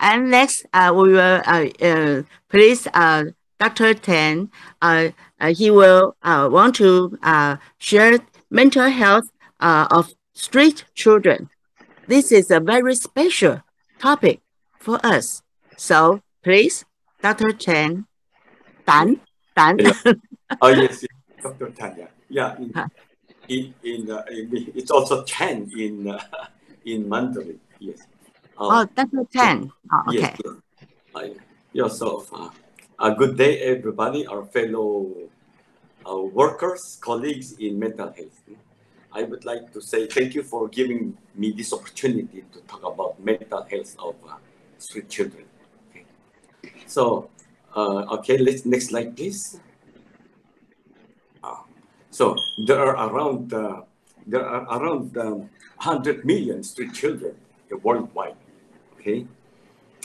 And next, we will please Dr. Tan. He will want to share mental health of street children. This is a very special topic for us. So please, Dr. Tan. Yeah. Tan. Tan. Hello. Oh yes, yes, Dr. Tanya. Yeah, it's also Chan in Mandarin. Yes. Oh, Oh, Dr. yeah. Tan. Oh, Yes. okay. Yes. Yeah. So, a good day, everybody, our fellow workers, colleagues in mental health. I would like to say thank you for giving me this opportunity to talk about mental health of street children. Okay. So, okay, let's next slide, please. So there are around 100 million street children worldwide. Okay,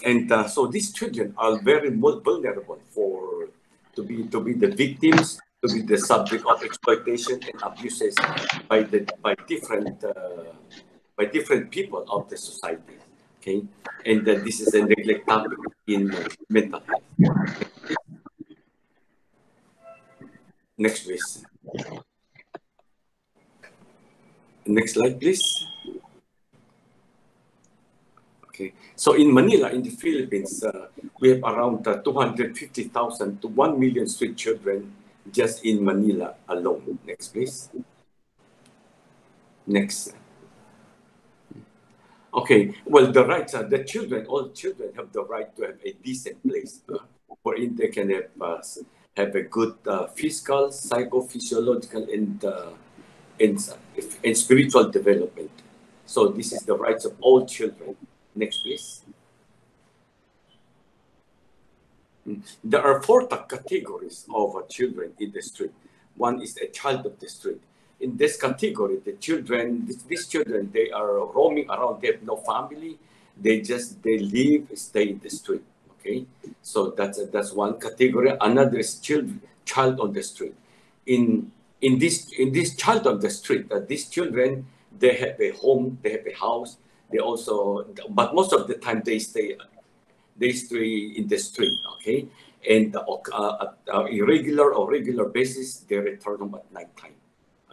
and so these children are very vulnerable for to be the victims, to be the subject of exploitation and abuses by different people of the society. Okay, and this is a neglect topic in mental health. Next, please. Next slide, please. Okay, so in Manila, in the Philippines, we have around 250,000 to 1 million street children just in Manila alone. Next, please. Next. Okay, well, the rights are the children, all children have the right to have a decent place wherein they can have a good physical, psychophysiological, and spiritual development. So this is the rights of all children. Next, please. There are four categories of children in the street. One is a child of the street. In this category, the children, these children, they are roaming around. They have no family. They live, stay in the street. Okay, so that's one category. Another is child on the street. In this child on the street, these children, they have a home, they have a house. They also, but most of the time they stay in the street, okay? And irregular or regular basis, they return home at night time,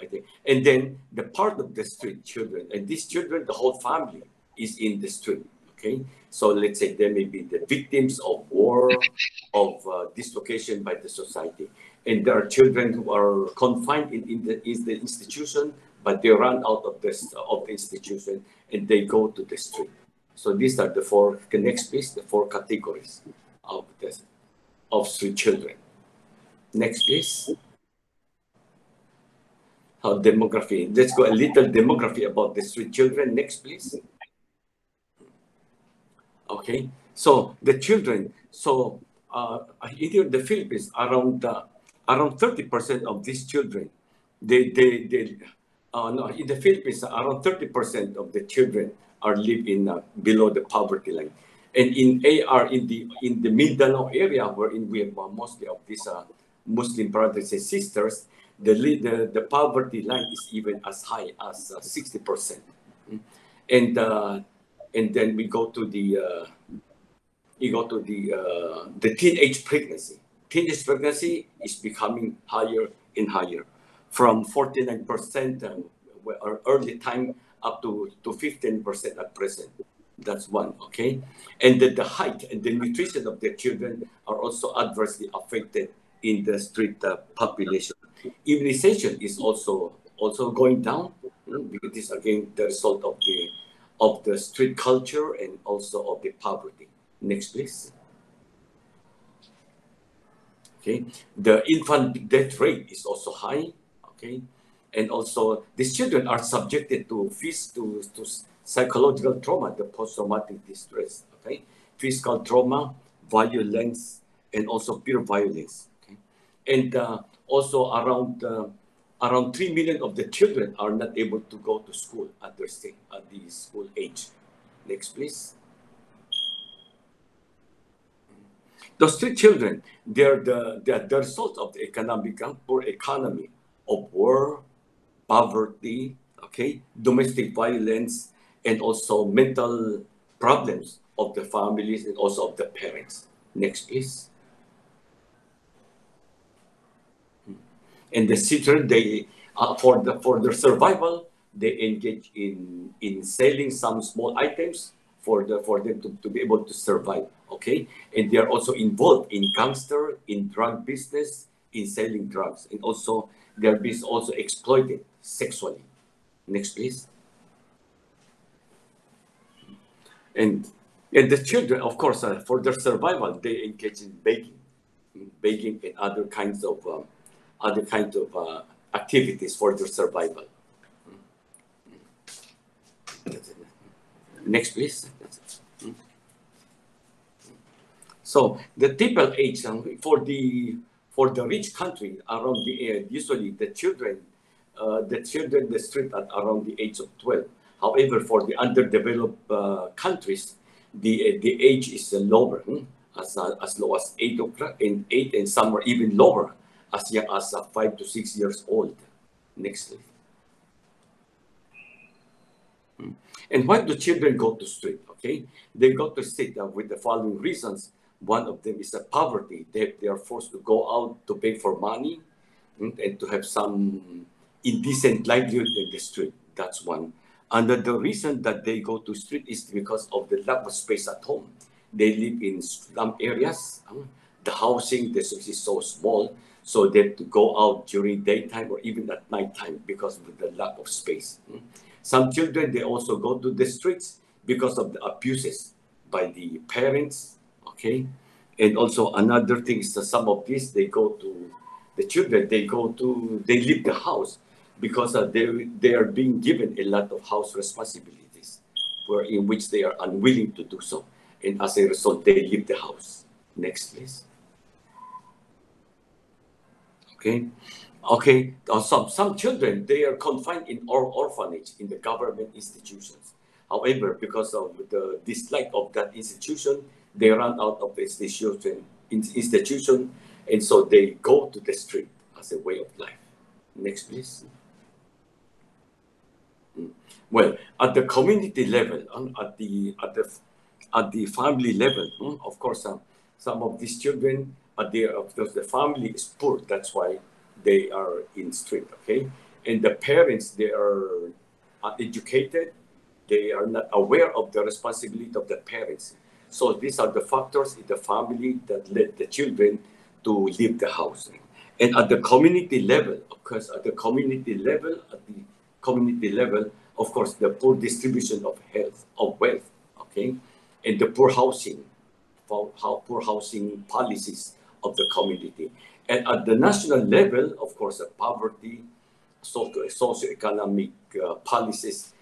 okay? And then the part of the street children, and these children, the whole family is in the street, okay? So let's say they may be the victims of war, of dislocation by the society. And there are children who are confined in the institution, but they run out of the institution and they go to the street. So these are the four, next please, the four categories of street children. Next please. Demography. Let's go a little demography about the street children. Next please. Okay, so the children, so in the Philippines, around 30% of these children, no, in the Philippines, around 30% of the children are live in below the poverty line, and in AR in the Mindanao area, wherein we have mostly of these Muslim brothers and sisters, the poverty line is even as high as 60%, and then we go to the teenage pregnancy. Teenage pregnancy is becoming higher and higher, from 49% early time up to 15% at present. That's one, okay? And the height and the nutrition of the children are also adversely affected in the street population. Immunization is also going down, because this again the result of the street culture and also of the poverty. Next, please. Okay, the infant death rate is also high. Okay, and also these children are subjected to psychological trauma, the post-traumatic distress. Okay, physical trauma, violence, and also peer violence. Okay, and also around 3 million of the children are not able to go to school at the school age. Next, please. Those three children, they're the result of the poor economy, of war, poverty, okay, domestic violence, and also mental problems of the families and also of the parents. Next, please. And the children, they for their survival, they engage in selling some small items for them to be able to survive. Okay, and they are also involved in gangster, in drug business, in selling drugs, and also they are being also exploited sexually. Next, please. And the children, of course, for their survival, they engage in baking and other kinds of activities for their survival. Next, please. So the typical age for the rich country around the usually the children they street at around the age of 12. However, for the underdeveloped countries, the age is lower, as low as 8 o'clock and 8, and some are even lower, as young as 5 to 6 years old. Next, please. And why do children go to street? Okay, they go to street with the following reasons. One of them is poverty. They are forced to go out to pay for money and to have some indecent livelihood in the street. That's one. Another reason that they go to street is because of the lack of space at home. They live in slum areas. The housing is so small, so they have to go out during daytime or even at nighttime because of the lack of space. Some children, they also go to the streets because of the abuses by the parents, okay? And also another thing is that some of these, they leave the house because they are being given a lot of house responsibilities in which they are unwilling to do so. And as a result, they leave the house. Next, please. Okay. Okay, some children, they are confined in orphanage in the government institutions. However, because of the dislike of that institution, they run out of the institution, and so they go to the street as a way of life. Next, please. Well, at the community level, at the family level, of course, some of these children, because the family is poor, that's why they are in street, okay? And the parents, they are uneducated, they are not aware of the responsibility of the parents. So these are the factors in the family that led the children to leave the house. And at the community level, of course, of course, the poor distribution of wealth, okay? And the poor housing policies of the community. And at the national level, of course, poverty, socioeconomic policies,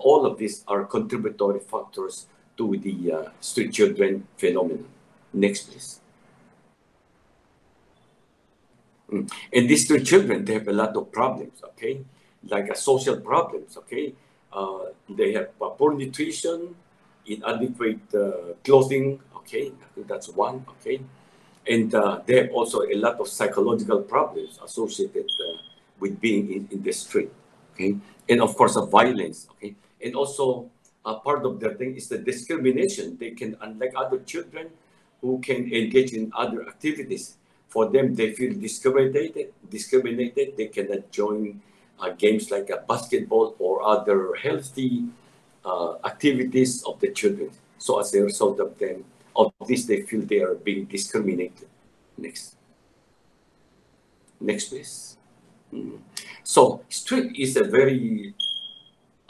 all of these are contributory factors to the street children phenomenon. Next, please. And these street children, they have a lot of problems, okay? Like social problems, okay? They have poor nutrition, inadequate clothing, okay? That's one, okay? And they have also a lot of psychological problems associated with being in the street, okay? And of course, violence, okay? And also part of the thing is the discrimination. They can, unlike other children who can engage in other activities, for them, they feel discriminated. They cannot join games like basketball or other healthy activities of the children. So as a result of this, they feel they are being discriminated. Next. Next, please. So street is a very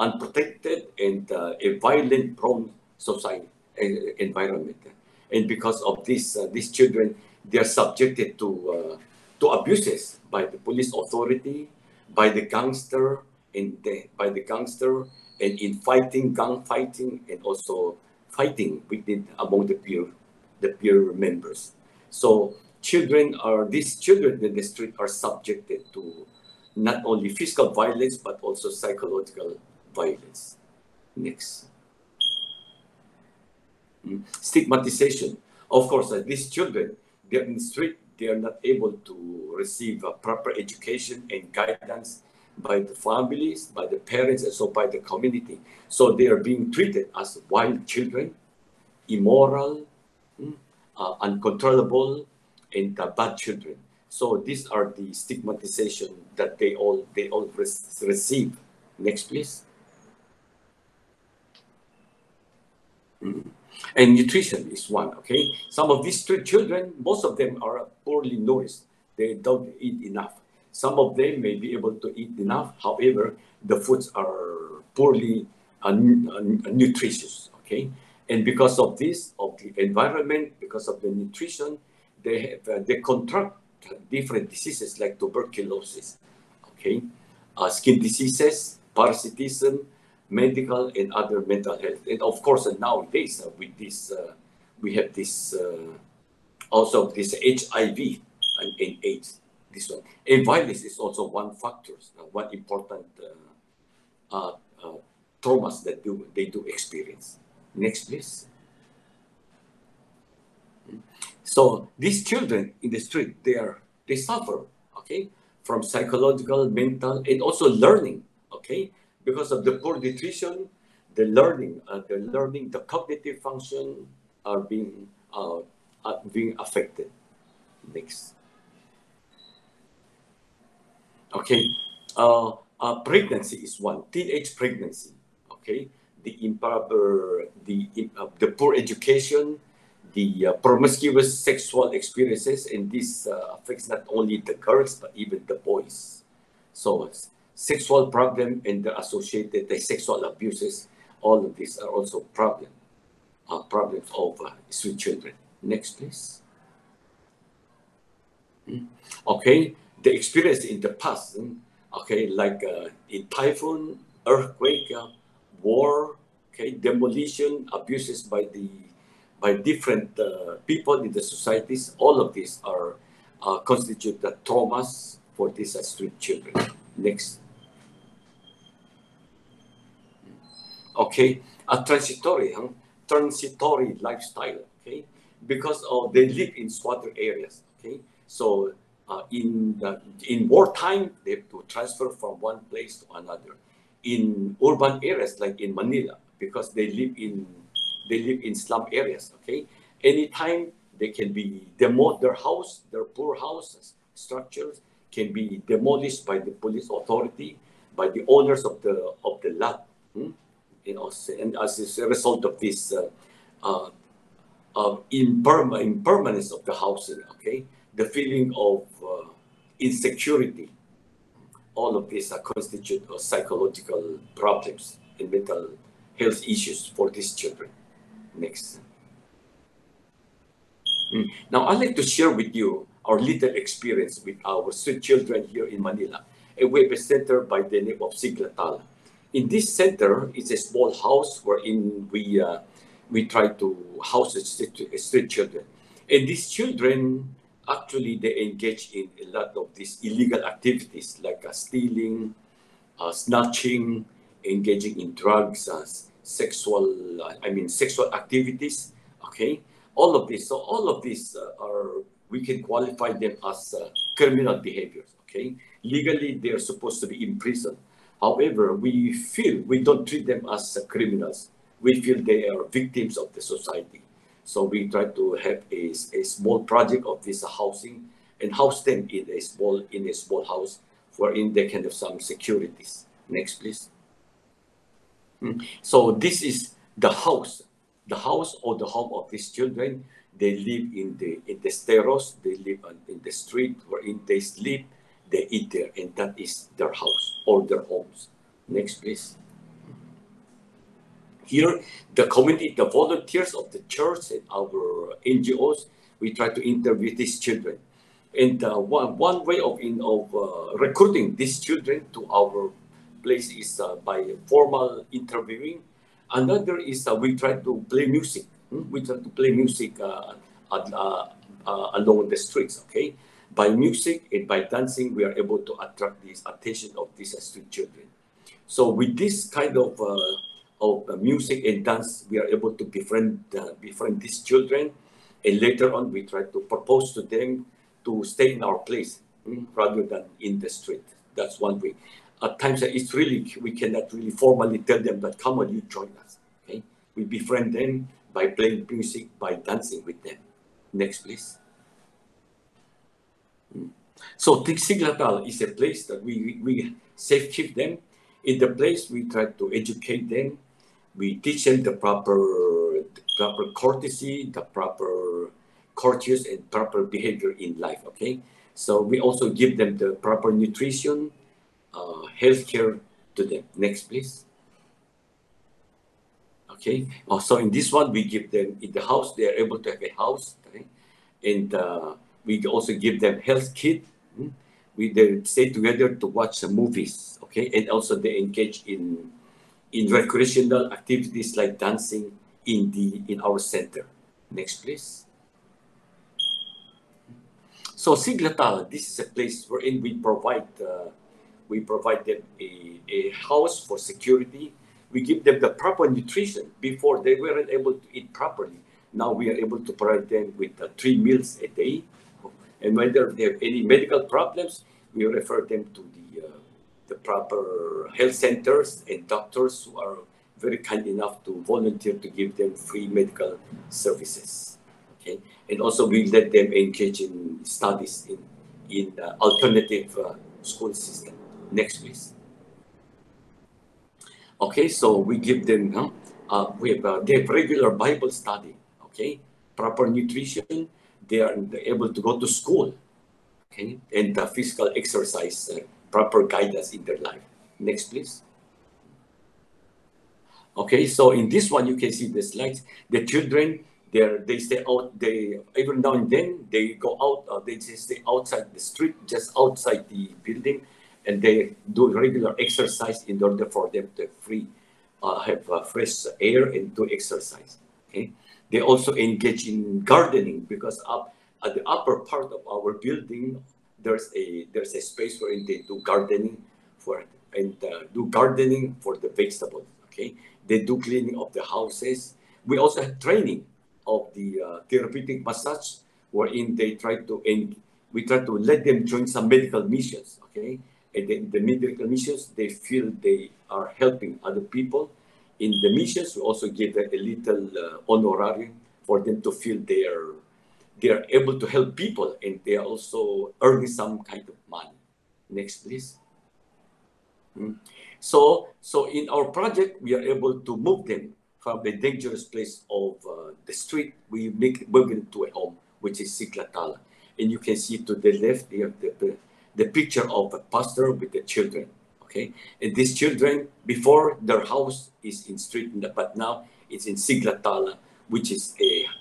unprotected and a violent-prone society environment, and because of this, these children, they are subjected to abuses by the police authority, by the gangster, and in gang fighting, and also fighting among the peer members. So these children in the street are subjected to not only physical violence but also psychological violence. Next. Stigmatization. Of course, these children, they're in the street, they are not able to receive proper education and guidance by the families, by the parents, and so by the community. So they are being treated as wild children, immoral, uncontrollable, and bad children. So these are the stigmatization that they all receive. Next, please. And nutrition is one. Okay, some of these street children, most of them are poorly nourished. They don't eat enough. Some of them may be able to eat enough. However, the foods are poorly nutritious. Okay, and because of this, of the environment, because of the nutrition, they contract different diseases like tuberculosis. Okay, skin diseases, parasitism, medical and other mental health. And of course, nowadays with this, we have this also this HIV and AIDS. This one and violence is also one factor, one important uh, uh, traumas that they do experience. Next, please. So these children in the street, they suffer, okay, from psychological, mental, and also learning, okay, because of the poor nutrition, the cognitive function are being affected. Next, okay, pregnancy is one. Teenage pregnancy, okay, the improper, the poor education, the promiscuous sexual experiences, and this affects not only the girls but even the boys. So sexual problem and the associated sexual abuses, all of these are also problems of street children. Next, please. Okay, the experience in the past, okay, like in typhoon, earthquake, war, okay, demolition, abuses by different people in the societies. All of these are constitute the traumas for these street children. Next. Okay, a transitory lifestyle. Okay, because they live in squatter areas. Okay, so in wartime they have to transfer from one place to another. In urban areas like in Manila, because they live in slum areas. Okay, anytime they can be their house, their poor houses structures can be demolished by the police authority, by the owners of the lot. You know, and as a result of this impermanence of the housing, okay, the feeling of insecurity, all of these are constitute psychological problems and mental health issues for these children. Next. Now, I'd like to share with you our little experience with our street children here in Manila. And we have a center by the name of Siglatal. In this center, it's a small house wherein we try to house street children. And these children, actually, they engage in a lot of these illegal activities like stealing, snatching, engaging in drugs, sexual activities. Okay, all of this. So all of these we can qualify them as criminal behaviors. Okay, legally they are supposed to be in prison. However, we feel we don't treat them as criminals. We feel they are victims of the society. So we try to have a small project of this housing and house them in a small house wherein they can have some securities. Next, please. So this is the house or the home of these children. They live in the steros. They live in the street wherein they sleep. They eat there, and that is their house or their homes. Next, please. Here, the community, the volunteers of the church and our NGOs, we try to interview these children. And one way of recruiting these children to our place is by formal interviewing. Another is we try to play music. We try to play music along the streets. Okay, by music and by dancing, we are able to attract the attention of these street children. So with this kind of music and dance, we are able to befriend these children, and later on, we try to propose to them to stay in our place rather than in the street. That's one way. at times it's really, we cannot really formally tell them that, come on, you join us. Okay, we befriend them by playing music, by dancing with them. Next, please. So Siglatal is a place that we safe keep them. In the place, we try to educate them. We teach them the proper courtesy, the proper courteous and proper behavior in life. Okay, so we also give them the proper nutrition, healthcare to them. Next, please. Okay. So in this one, we give them in the house. They are able to have a house, okay? And we also give them health kit. They stay together to watch the movies. Okay, and also they engage in recreational activities like dancing in our center. Next, please. So Siglatal, this is a place wherein we provide them a house for security. We give them the proper nutrition. Before they weren't able to eat properly. Now we are able to provide them with 3 meals a day. And whether they have any medical problems, we refer them to the proper health centers and doctors who are very kind enough to volunteer to give them free medical services. Okay, and also we let them engage in studies in alternative school system. Next, please. Okay, so we give them they have regular Bible study. Okay, proper nutrition. They are able to go to school. Okay, and the physical exercise, proper guidance in their life. Next, please. Okay, so in this one you can see the slides. The children, they stay out. They every now and then they go out. They just stay outside the street, just outside the building, and they do regular exercise in order for them to have fresh air and do exercise. Okay, they also engage in gardening because up at the upper part of our building there's a space where they do gardening do gardening for the vegetables. Okay, they do cleaning of the houses. We also have training of the therapeutic massage, wherein we try to let them join some medical missions. Okay, and then the medical missions, they feel they are helping other people. In the missions, we also give them a little honorarium for them to feel they are able to help people and they are also earning some kind of money. Next, please. So in our project, we are able to move them from the dangerous place of the street. We move them to a home, which is Siklatala. And you can see to the left, they have the picture of a pastor with the children. Okay, and these children, before their house is in street, but now it's in Siglatala, which is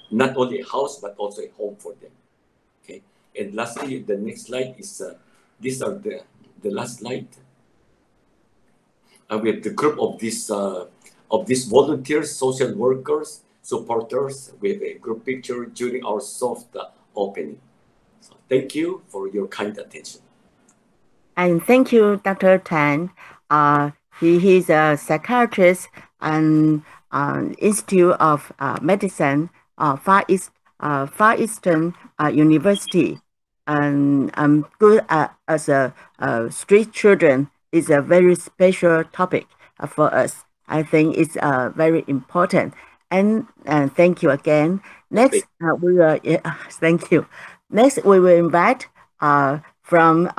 not only a house but also a home for them. Okay, and lastly, the next slide is these are the last slide. We have the group of these volunteers, social workers, supporters. We have a group picture during our soft opening. So thank you for your kind attention. And thank you, Dr. Tan. He is a psychiatrist and Institute of Medicine, Far Eastern University. And good as a street children is a very special topic for us. I think it's very important. And thank you again. Next, we will thank you. Next, we will invite from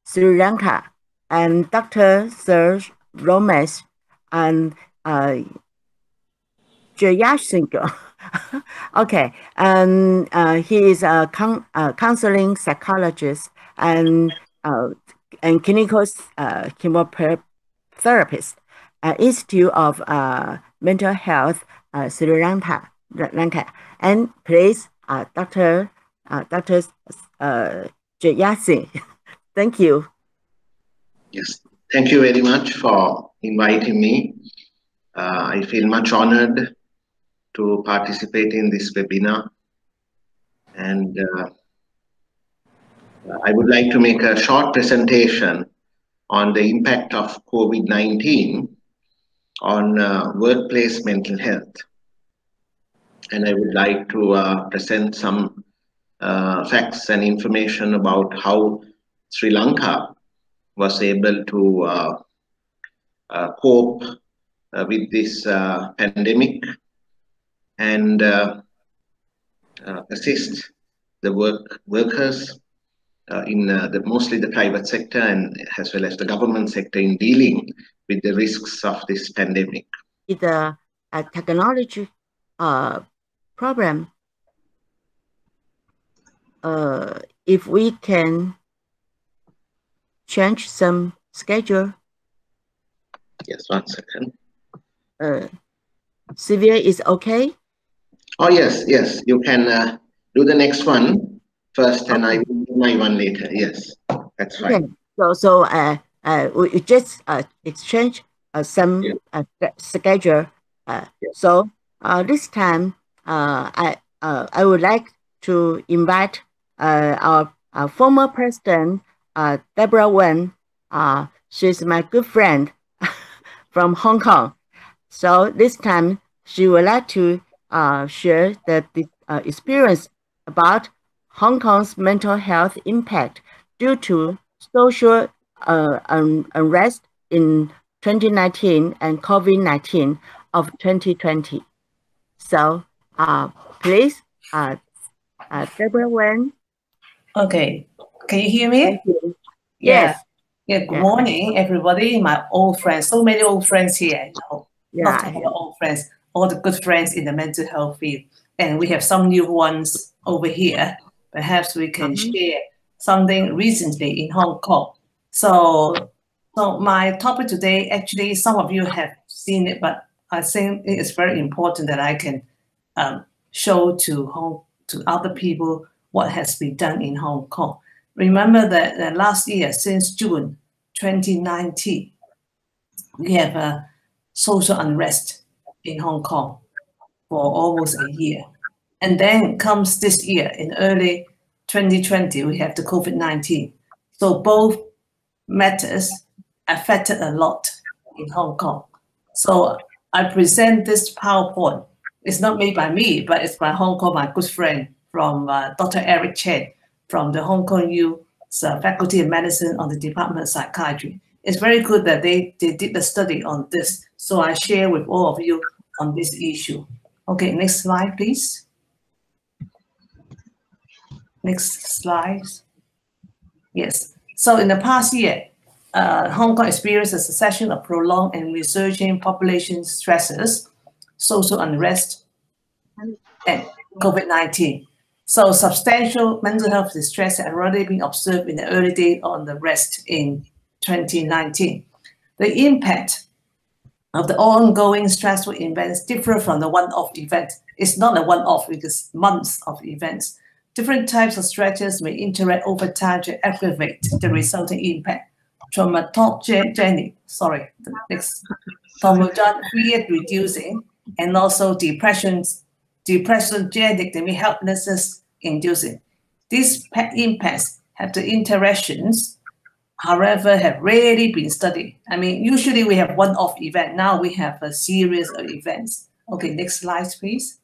Sri Lanka and Dr. Sir Romesh and Jayasingo. Okay, and he is a counseling psychologist and clinical chemotherapist, Institute of Mental Health, Sri Lanka. And please, Dr. Jayasin. Thank you. Yes, thank you very much for inviting me. I feel much honored to participate in this webinar. And I would like to make a short presentation on the impact of COVID-19 on workplace mental health. And I would like to present some facts and information about how Sri Lanka was able to cope with this pandemic and assist the workers in mostly the private sector and as well as the government sector in dealing with the risks of this pandemic. The technology program, if we can change some schedule. Yes, 1 second. Sylvia is okay? Oh, yes, you can do the next one first, and I will do my one later. Yes, that's fine. So we just exchange some schedule. So this time I would like to invite our former president Deborah Wen. She's my good friend from Hong Kong. So this time she would like to share the experience about Hong Kong's mental health impact due to social unrest in 2019 and COVID-19 of 2020. So please, Deborah Wen. Okay, can you hear me? You. Yes. Yeah, good morning, everybody, my old friends. So many old friends here. Not all old friends, all the good friends in the mental health field. And we have some new ones over here. Perhaps we can share something recently in Hong Kong. So my topic today, actually, some of you have seen it, but I think it is very important that I can show to other people what has been done in Hong Kong. Remember that last year, since June 2019, we have a social unrest in Hong Kong for almost a year. And then comes this year, in early 2020, we have the COVID-19. So both matters affected a lot in Hong Kong. So I present this PowerPoint. It's not made by me, but it's by Hong Kong, my good friend from Dr. Eric Chen from the Hong Kong U's Faculty of Medicine on the Department of Psychiatry. It's very good that they did the study on this. So I share with all of you on this issue. Okay, next slide, please. Next slide. Yes. So in the past year, Hong Kong experienced a succession of prolonged and resurging population stressors, social unrest, and COVID-19. So substantial mental health distress had already been observed in the early days on the rest in 2019. The impact of the ongoing stressful events differ from the one-off event. It's not a one-off because months of events. Different types of stresses may interact over time to aggravate the resulting impact. Traumatogenic, reducing, and also depressiogenic, they may helplessness inducing. These impacts have the interactions, however, have rarely been studied. I mean, usually we have one-off event. Now we have a series of events. Okay, next slide, please.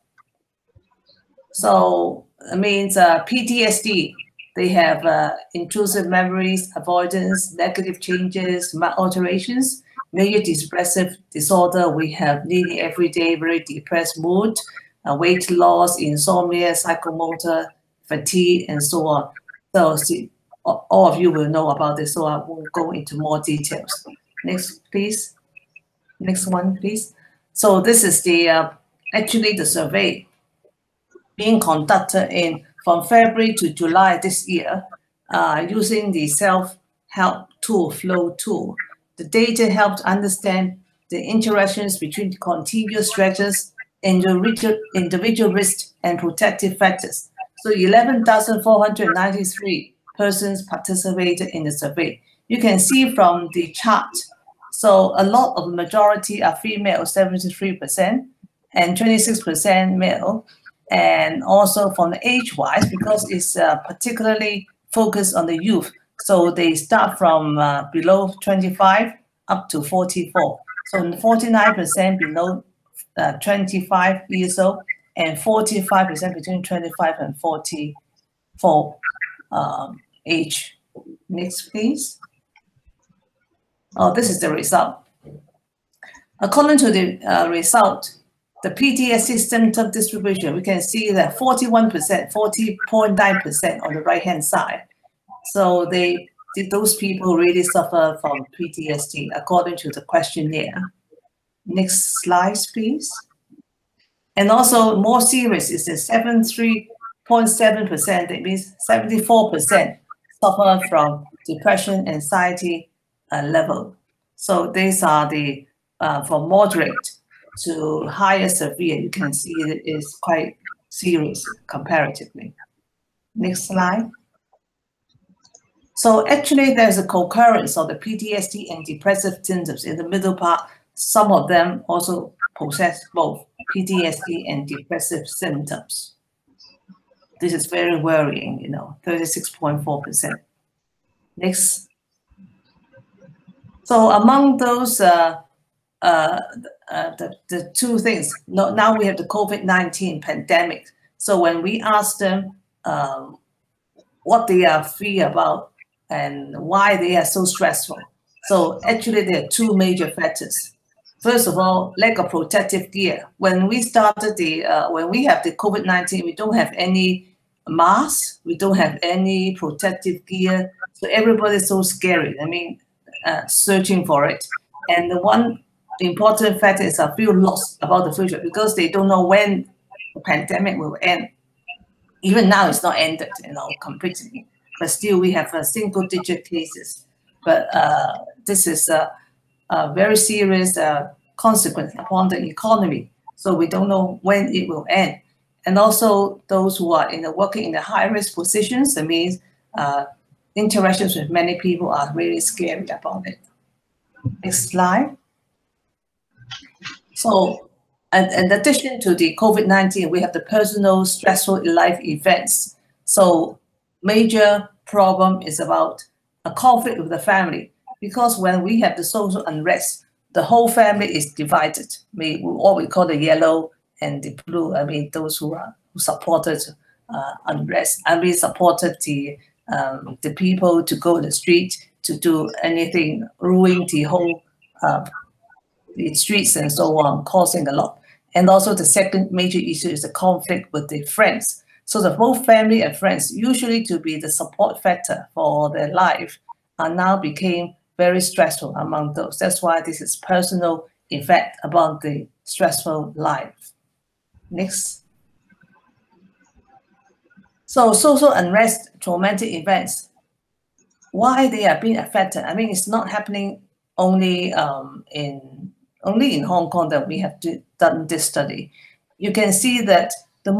So it means PTSD. They have intrusive memories, avoidance, negative changes, alterations. Major depressive disorder, we have nearly every day very depressed mood, weight loss, insomnia, psychomotor, fatigue, and so on. So all of you will know about this, so I won't go into more details. Next, please. Next one, please. So this is the actually the survey being conducted from February to July this year using the self-help tool, Flow tool. The data helped understand the interactions between continuous stressors, individual risk, and protective factors. So 11,493 persons participated in the survey. You can see from the chart, so a lot of majority are female, 73%, and 26% male. And also from the age-wise, because it's particularly focused on the youth. So they start from below 25 up to 44. So 49% below 25 years old and 45% between 25 and 44 age. Next, please. Oh, this is the result. According to the result, the PTSD symptom distribution, we can see that 41%, 40.9% on the right-hand side. So those people really suffer from PTSD according to the questionnaire. Next slide, please. And also more serious is the 73.7%. That means 74% suffer from depression, anxiety level. So these are the from moderate to higher severe. You can see it is quite serious comparatively. Next slide. So actually, there's a concurrence of the PTSD and depressive symptoms in the middle part. Some of them also possess both PTSD and depressive symptoms. This is very worrying, 36.4%. Next. So among those, the two things, now we have the COVID-19 pandemic. So when we ask them what they are fear about and why they are so stressful. So actually there are two major factors. First of all, lack of protective gear. When we started when we have the COVID-19, we don't have any masks, we don't have any protective gear. So everybody's so scary. I mean, searching for it. And the one important factor is I feel lost about the future because they don't know when the pandemic will end. Even now, it's not ended, completely. But still, we have single-digit cases. But this is a very serious consequence upon the economy. So we don't know when it will end. And also, those who are working in the high-risk positions, that means interactions with many people are really scary about it. Next slide. So, in addition to the COVID-19, we have the personal stressful life events. So major problem is about a conflict with the family, because when we have the social unrest, the whole family is divided. What we call the yellow and the blue. I mean, those who supported unrest. Supported the people to go to the street to do anything, ruin the whole the streets and so on, causing a lot. And also the second major issue is the conflict with the friends. So the both family and friends, usually to be the support factor for their life, are now became very stressful among those. That's why this is personal effect about the stressful life. Next. So social unrest, traumatic events, why they are being affected? I mean, it's not happening only in Hong Kong that we have done this study. You can see that the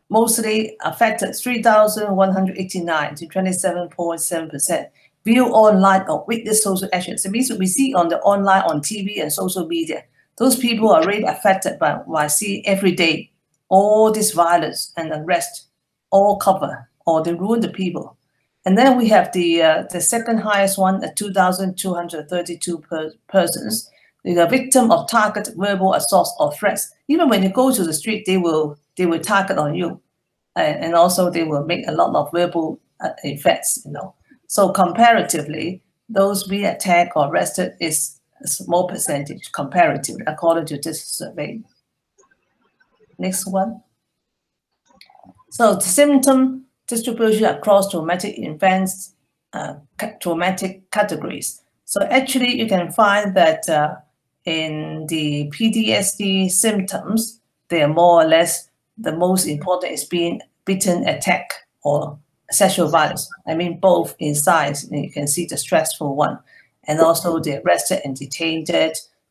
mostly affected 3,189 to 27.7% view online or witness social actions. It means we see on the online, on TV and social media, those people are really affected by what I see every day, all this violence and unrest, all cover, or they ruin the people. And then we have the second highest one at 2,232 persons. They are victim of targeted verbal assault or threats. Even when you go to the street, they will target on you, and also they will make a lot of verbal effects. So comparatively, those being attacked or arrested is a small percentage comparatively, according to this survey. Next one. So the symptom distribution across traumatic events, traumatic categories. So actually, you can find that in the PTSD symptoms, they are more or less the most important is being beaten, attack, or sexual violence. I mean, both in size, you can see the stressful one, and also the arrested and detained,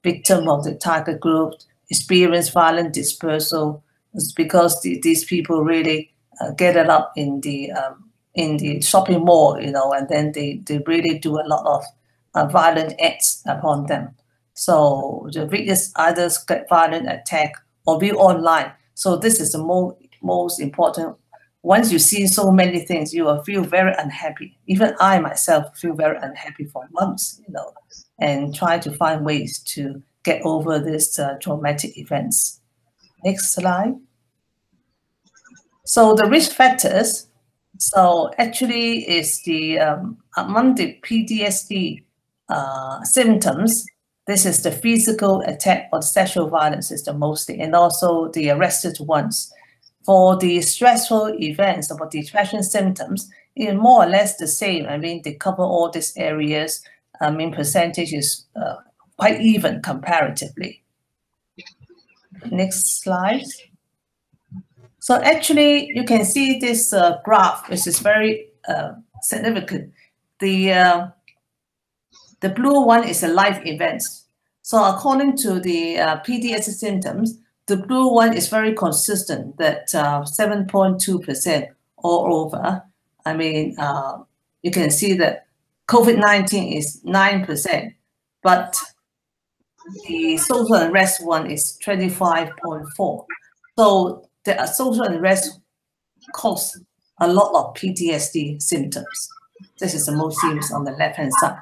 victim of the target group, experience violent dispersal. It's because these people really get it up in the shopping mall, and then they really do a lot of violent acts upon them. So the victims either get violent attack or be online. So this is the most important. Once you see so many things, you will feel very unhappy. Even I myself feel very unhappy for months, and try to find ways to get over these traumatic events. Next slide. So the risk factors. So actually, it's the among the PTSD symptoms, this is the physical attack or sexual violence is the mostly, and also the arrested ones. For the stressful events or depression symptoms, it's more or less the same. I mean, they cover all these areas. I mean, percentage is quite even comparatively. Next slide. So actually, you can see this graph, which is very significant. The blue one is the life events. So according to the PTSD symptoms, the blue one is very consistent, that 7.2% all over. I mean, you can see that COVID-19 is 9%, but the social unrest one is 25.4%. So the social unrest cause a lot of PTSD symptoms. This is the most serious on the left-hand side.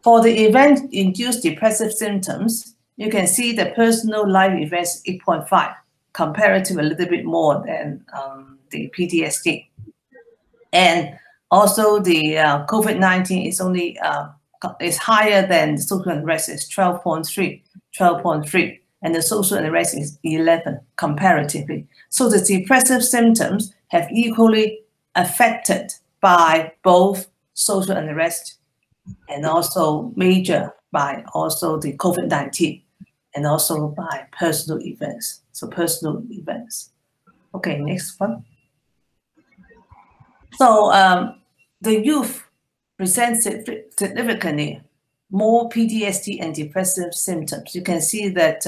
For the event-induced depressive symptoms, you can see the personal life events 8.5, comparative a little bit more than the PTSD. And also the COVID-19 is only is higher than the social unrest, is 12.3, and the social unrest is 11 comparatively. So the depressive symptoms have equally affected by both social unrest and also major by also the COVID-19 and also by personal events. So personal events. Okay, next one. So the youth presents significantly more PTSD and depressive symptoms. You can see that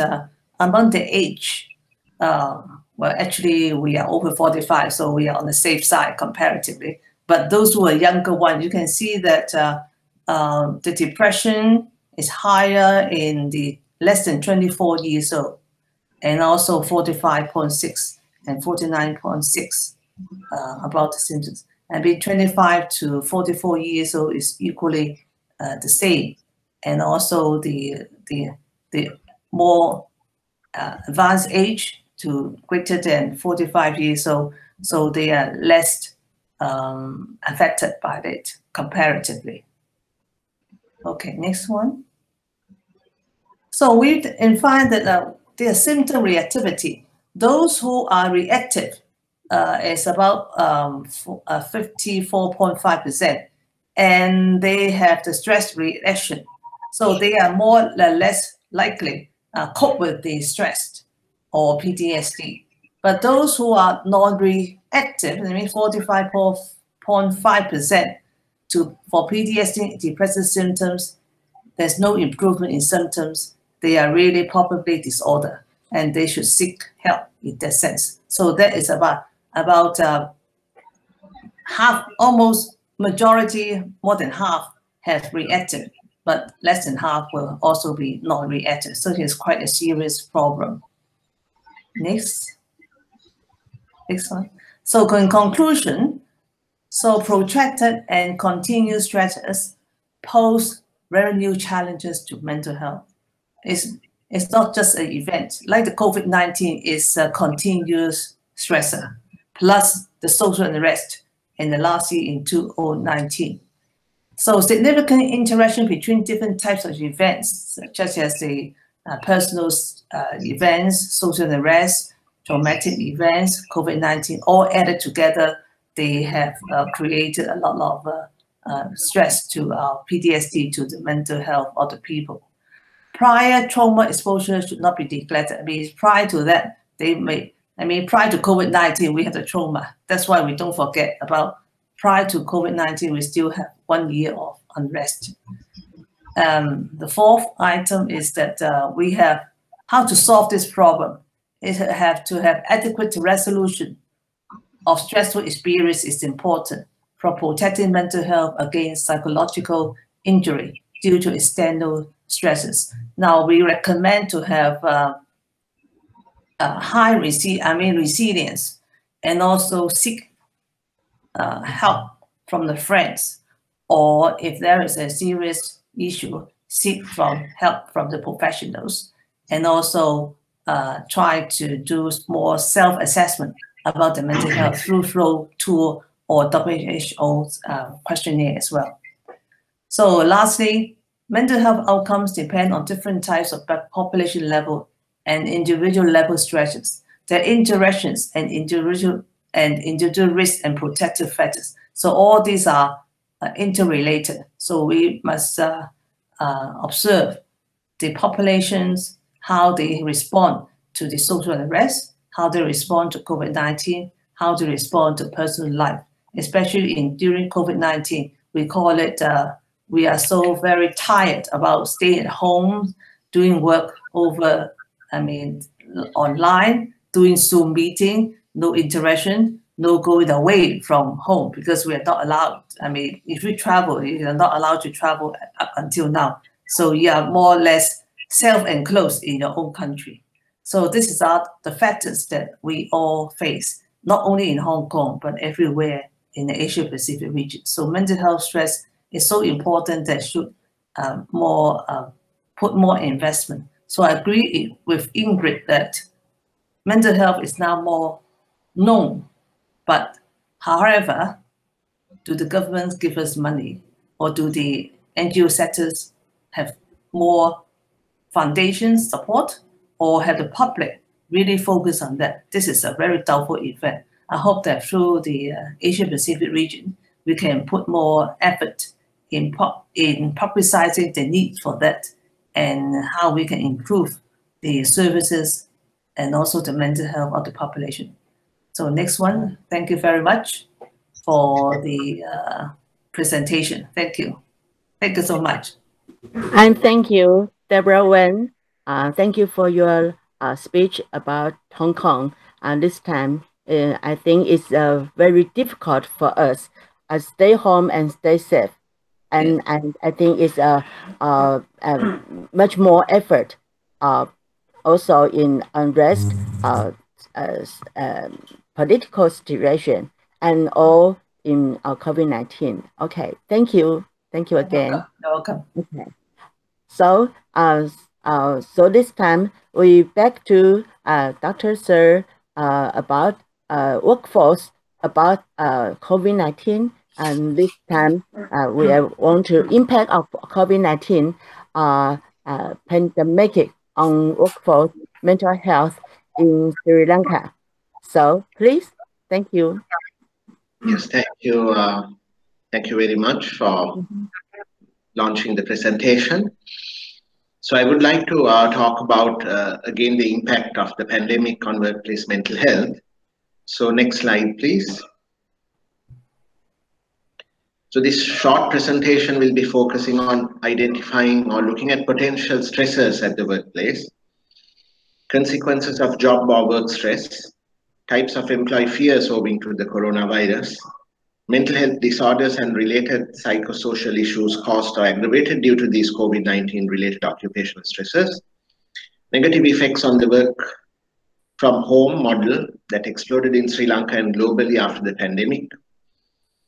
among the age, well, actually we are over 45, so we are on the safe side comparatively. But those who are younger ones, you can see that the depression is higher in the less than 24 years old, and also 45.6 and 49.6 about the symptoms. And between 25 to 44 years old is equally the same. And also the more advanced age to greater than 45 years old, so they are less affected by it comparatively. Okay, next one. So we find that their symptom reactivity, those who are reactive is about 54.5%, and they have the stress reaction. So they are more or less likely cope with the stress or PTSD. But those who are non-reactive, I mean 45.5% for PTSD depressive symptoms, there's no improvement in symptoms. They are really probably disorder, and they should seek help in that sense. So that is about half, almost majority, more than half have reacted, but less than half will also be non-reactive. So it's quite a serious problem. Next one. So in conclusion, so protracted and continuous stresses pose very new challenges to mental health. It's not just an event. Like the COVID-19 is a continuous stressor, plus the social unrest in the last year in 2019. So significant interaction between different types of events, such as the personal events, social unrest, traumatic events, COVID-19, all added together, they have created a lot of stress to PTSD, to the mental health of the people. Prior trauma exposure should not be neglected. I mean, prior to that, prior to COVID-19, we had a trauma. That's why we don't forget about prior to COVID-19, we still have 1 year of unrest. The fourth item is that we have how to solve this problem. It have to have adequate resolution of stressful experience is important for protecting mental health against psychological injury due to external stresses. Now, we recommend to have high resilience, and also seek help from the friends, or if there is a serious issue, seek help from the professionals, and also try to do more self-assessment about the mental health through flow tool or WHO questionnaire as well. So lastly, mental health outcomes depend on different types of population level and individual level stresses, their interactions and individual risk and protective factors. So all these are interrelated. So we must observe the populations, how they respond to the social unrest, how they respond to COVID-19, how they respond to personal life, especially during COVID-19. We call it, we are so very tired about staying at home, doing work over, online, doing Zoom meeting, no interaction, no going away from home because we are not allowed. If we travel, you are not allowed to travel up until now. So you are more or less self-enclosed in your own country. So these are the factors that we all face, not only in Hong Kong, but everywhere in the Asia-Pacific region. So mental health stress is so important that should put more investment. So I agree with Ingrid that mental health is now more known, but however, do the governments give us money, or do the NGO sectors have more foundation support, or have the public really focus on that? This is a very doubtful event. I hope that through the Asia-Pacific region, we can put more effort in publicizing the need for that and how we can improve the services and also the mental health of the population. So next one, thank you very much for the presentation. Thank you. Thank you so much. And thank you, Deborah Wen. Thank you for your speech about Hong Kong. And this time, I think it's very difficult for us to stay home and stay safe. And I think it's much more effort also in unrest, political situation, and all in COVID-19. Okay, thank you. Thank you again. You're welcome. Okay. So, so this time we back to Dr. Sir about workforce, about COVID-19, and this time we want to impact of COVID-19 pandemic on workforce mental health in Sri Lanka. So please, thank you. Yes, thank you. Thank you very much for launching the presentation. So I would like to talk about, again, the impact of the pandemic on workplace mental health. So next slide, please. So this short presentation will be focusing on identifying or looking at potential stressors at the workplace, consequences of job or work stress, types of employee fears owing to the coronavirus, mental health disorders and related psychosocial issues caused or aggravated due to these COVID-19 related occupational stressors, negative effects on the work from home model that exploded in Sri Lanka and globally after the pandemic,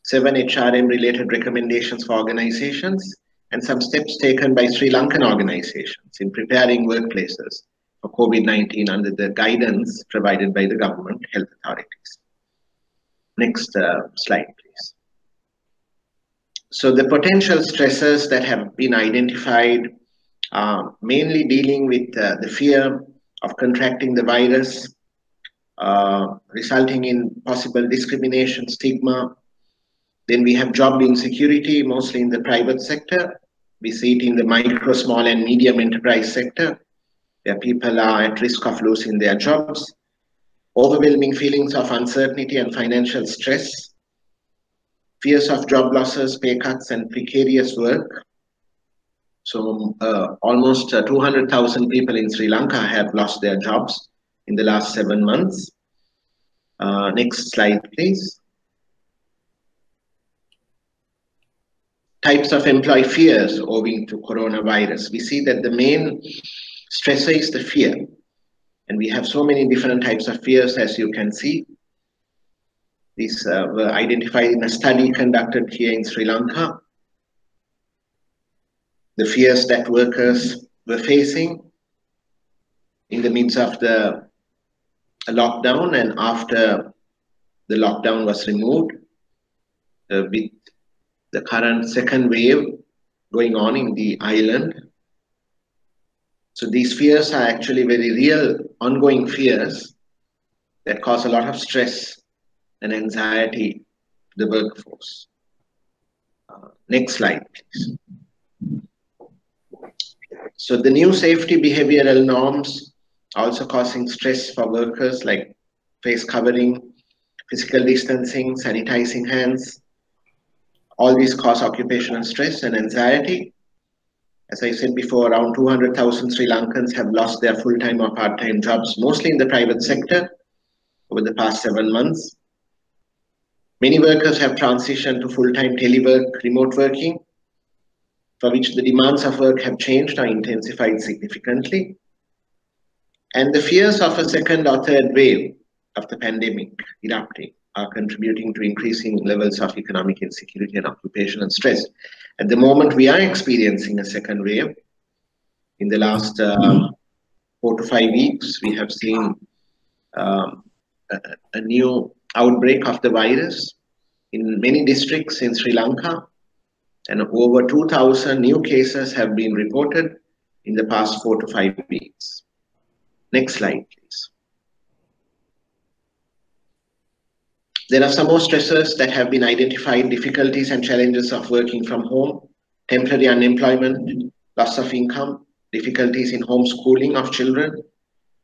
7 HRM related recommendations for organizations, and some steps taken by Sri Lankan organizations in preparing workplaces for COVID-19 under the guidance provided by the government health authorities. Next slide, please. So the potential stressors that have been identified are mainly dealing with the fear of contracting the virus, resulting in possible discrimination, stigma. Then we have job insecurity, mostly in the private sector. We see it in the micro, small, and medium enterprise sector, where people are at risk of losing their jobs. Overwhelming feelings of uncertainty and financial stress, fears of job losses, pay cuts, and precarious work. So almost 200,000 people in Sri Lanka have lost their jobs in the last 7 months. Next slide, please. Types of employee fears owing to coronavirus. We see that the main stressor is the fear. And we have so many different types of fears, as you can see. These were identified in a study conducted here in Sri Lanka. The fears that workers were facing in the midst of the lockdown and after the lockdown was removed. with the current second wave going on in the island. So these fears are actually very real, ongoing fears that cause a lot of stress and anxiety to the workforce. Next slide, please. So the new safety behavioral norms are also causing stress for workers, like face covering, physical distancing, sanitizing hands. All these cause occupational stress and anxiety. As I said before, around 200,000 Sri Lankans have lost their full-time or part-time jobs, mostly in the private sector, over the past 7 months. Many workers have transitioned to full-time telework, remote working, for which the demands of work have changed or intensified significantly. And the fears of a second or third wave of the pandemic erupting are contributing to increasing levels of economic insecurity and occupational stress. At the moment, we are experiencing a second wave. In the last 4 to 5 weeks, we have seen a new outbreak of the virus in many districts in Sri Lanka, and over 2,000 new cases have been reported in the past 4 to 5 weeks. Next slide, please. There are some more stressors that have been identified: difficulties and challenges of working from home, temporary unemployment, loss of income, difficulties in homeschooling of children,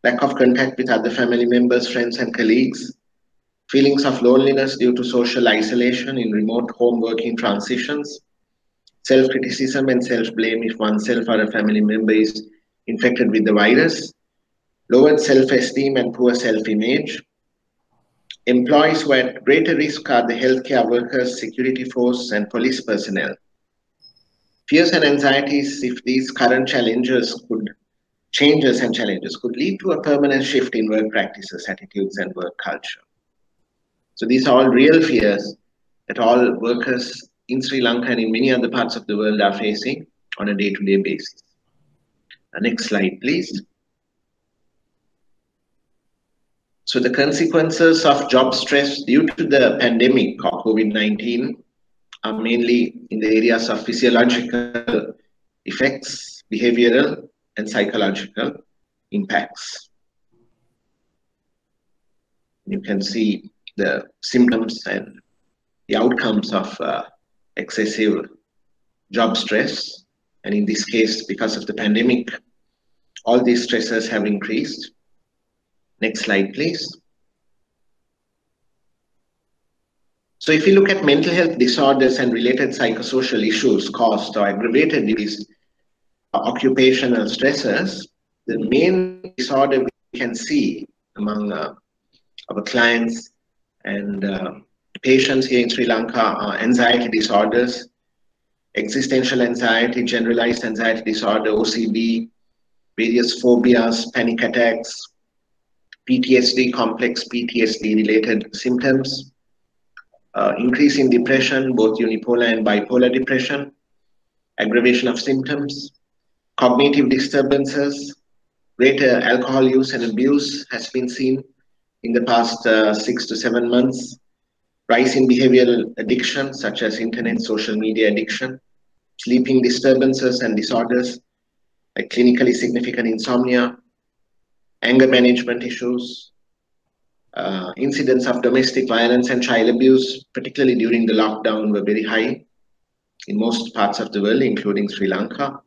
lack of contact with other family members, friends and colleagues, feelings of loneliness due to social isolation in remote home working transitions, self-criticism and self-blame if oneself or a family member is infected with the virus, lowered self-esteem and poor self-image. Employees who are at greater risk are the healthcare workers, security force, and police personnel. Fears and anxieties if these current changes could lead to a permanent shift in work practices, attitudes, and work culture. So these are all real fears that all workers in Sri Lanka and in many other parts of the world are facing on a day-to-day basis. Next slide, please. So the consequences of job stress due to the pandemic or COVID-19 are mainly in the areas of physiological effects, behavioral and psychological impacts. You can see the symptoms and the outcomes of excessive job stress. And in this case, because of the pandemic, all these stresses have increased. Next slide, please. So if you look at mental health disorders and related psychosocial issues caused or aggravated by these occupational stressors, the main disorder we can see among our clients and patients here in Sri Lanka are anxiety disorders, existential anxiety, generalized anxiety disorder, OCD, various phobias, panic attacks, PTSD, complex PTSD-related symptoms, increase in depression, both unipolar and bipolar depression, aggravation of symptoms, cognitive disturbances, greater alcohol use and abuse has been seen in the past 6 to 7 months, rise in behavioral addiction such as internet, social media addiction, sleeping disturbances and disorders like clinically significant insomnia, anger management issues, incidents of domestic violence and child abuse, particularly during the lockdown, were very high in most parts of the world, including Sri Lanka.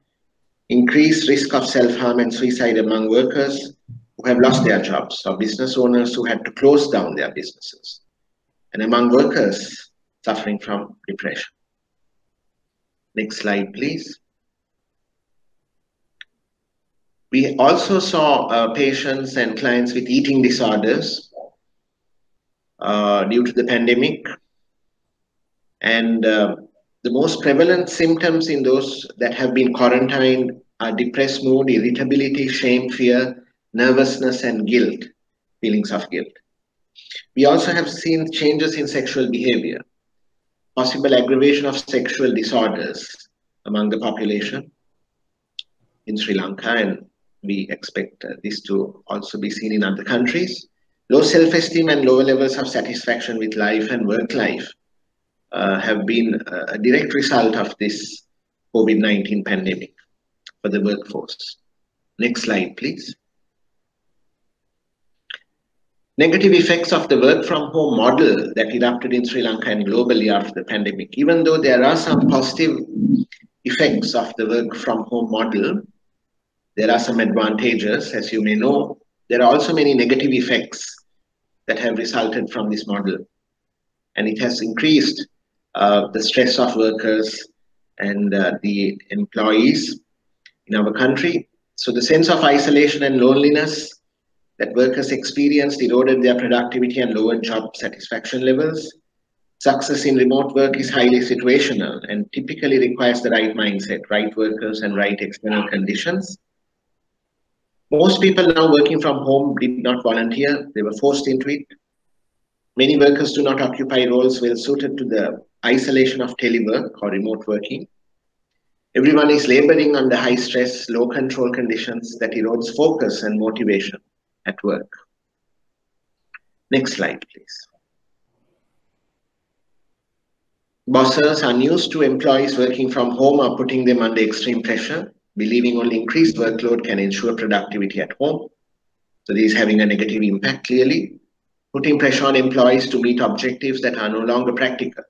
Increased risk of self-harm and suicide among workers who have lost their jobs or business owners who had to close down their businesses, and among workers suffering from depression. Next slide, please. We also saw patients and clients with eating disorders due to the pandemic. And the most prevalent symptoms in those that have been quarantined are depressed mood, irritability, shame, fear, nervousness, and guilt, feelings of guilt. We also have seen changes in sexual behavior, possible aggravation of sexual disorders among the population in Sri Lanka, and we expect this to also be seen in other countries. Low self-esteem and lower levels of satisfaction with life and work life have been a direct result of this COVID-19 pandemic for the workforce. Next slide, please. Negative effects of the work from home model that erupted in Sri Lanka and globally after the pandemic. Even though there are some positive effects of the work from home model, there are some advantages, as you may know. There are also many negative effects that have resulted from this model, and it has increased the stress of workers and the employees in our country. So the sense of isolation and loneliness that workers experienced eroded their productivity and lowered job satisfaction levels. Success in remote work is highly situational and typically requires the right mindset, right workers, and right external conditions. Most people now working from home did not volunteer, they were forced into it. Many workers do not occupy roles well suited to the isolation of telework or remote working. Everyone is laboring under high stress, low control conditions that erodes focus and motivation at work. Next slide, please. Bosses unused to employees working from home are putting them under extreme pressure, believing only increased workload can ensure productivity at home. So this is having a negative impact clearly, putting pressure on employees to meet objectives that are no longer practical,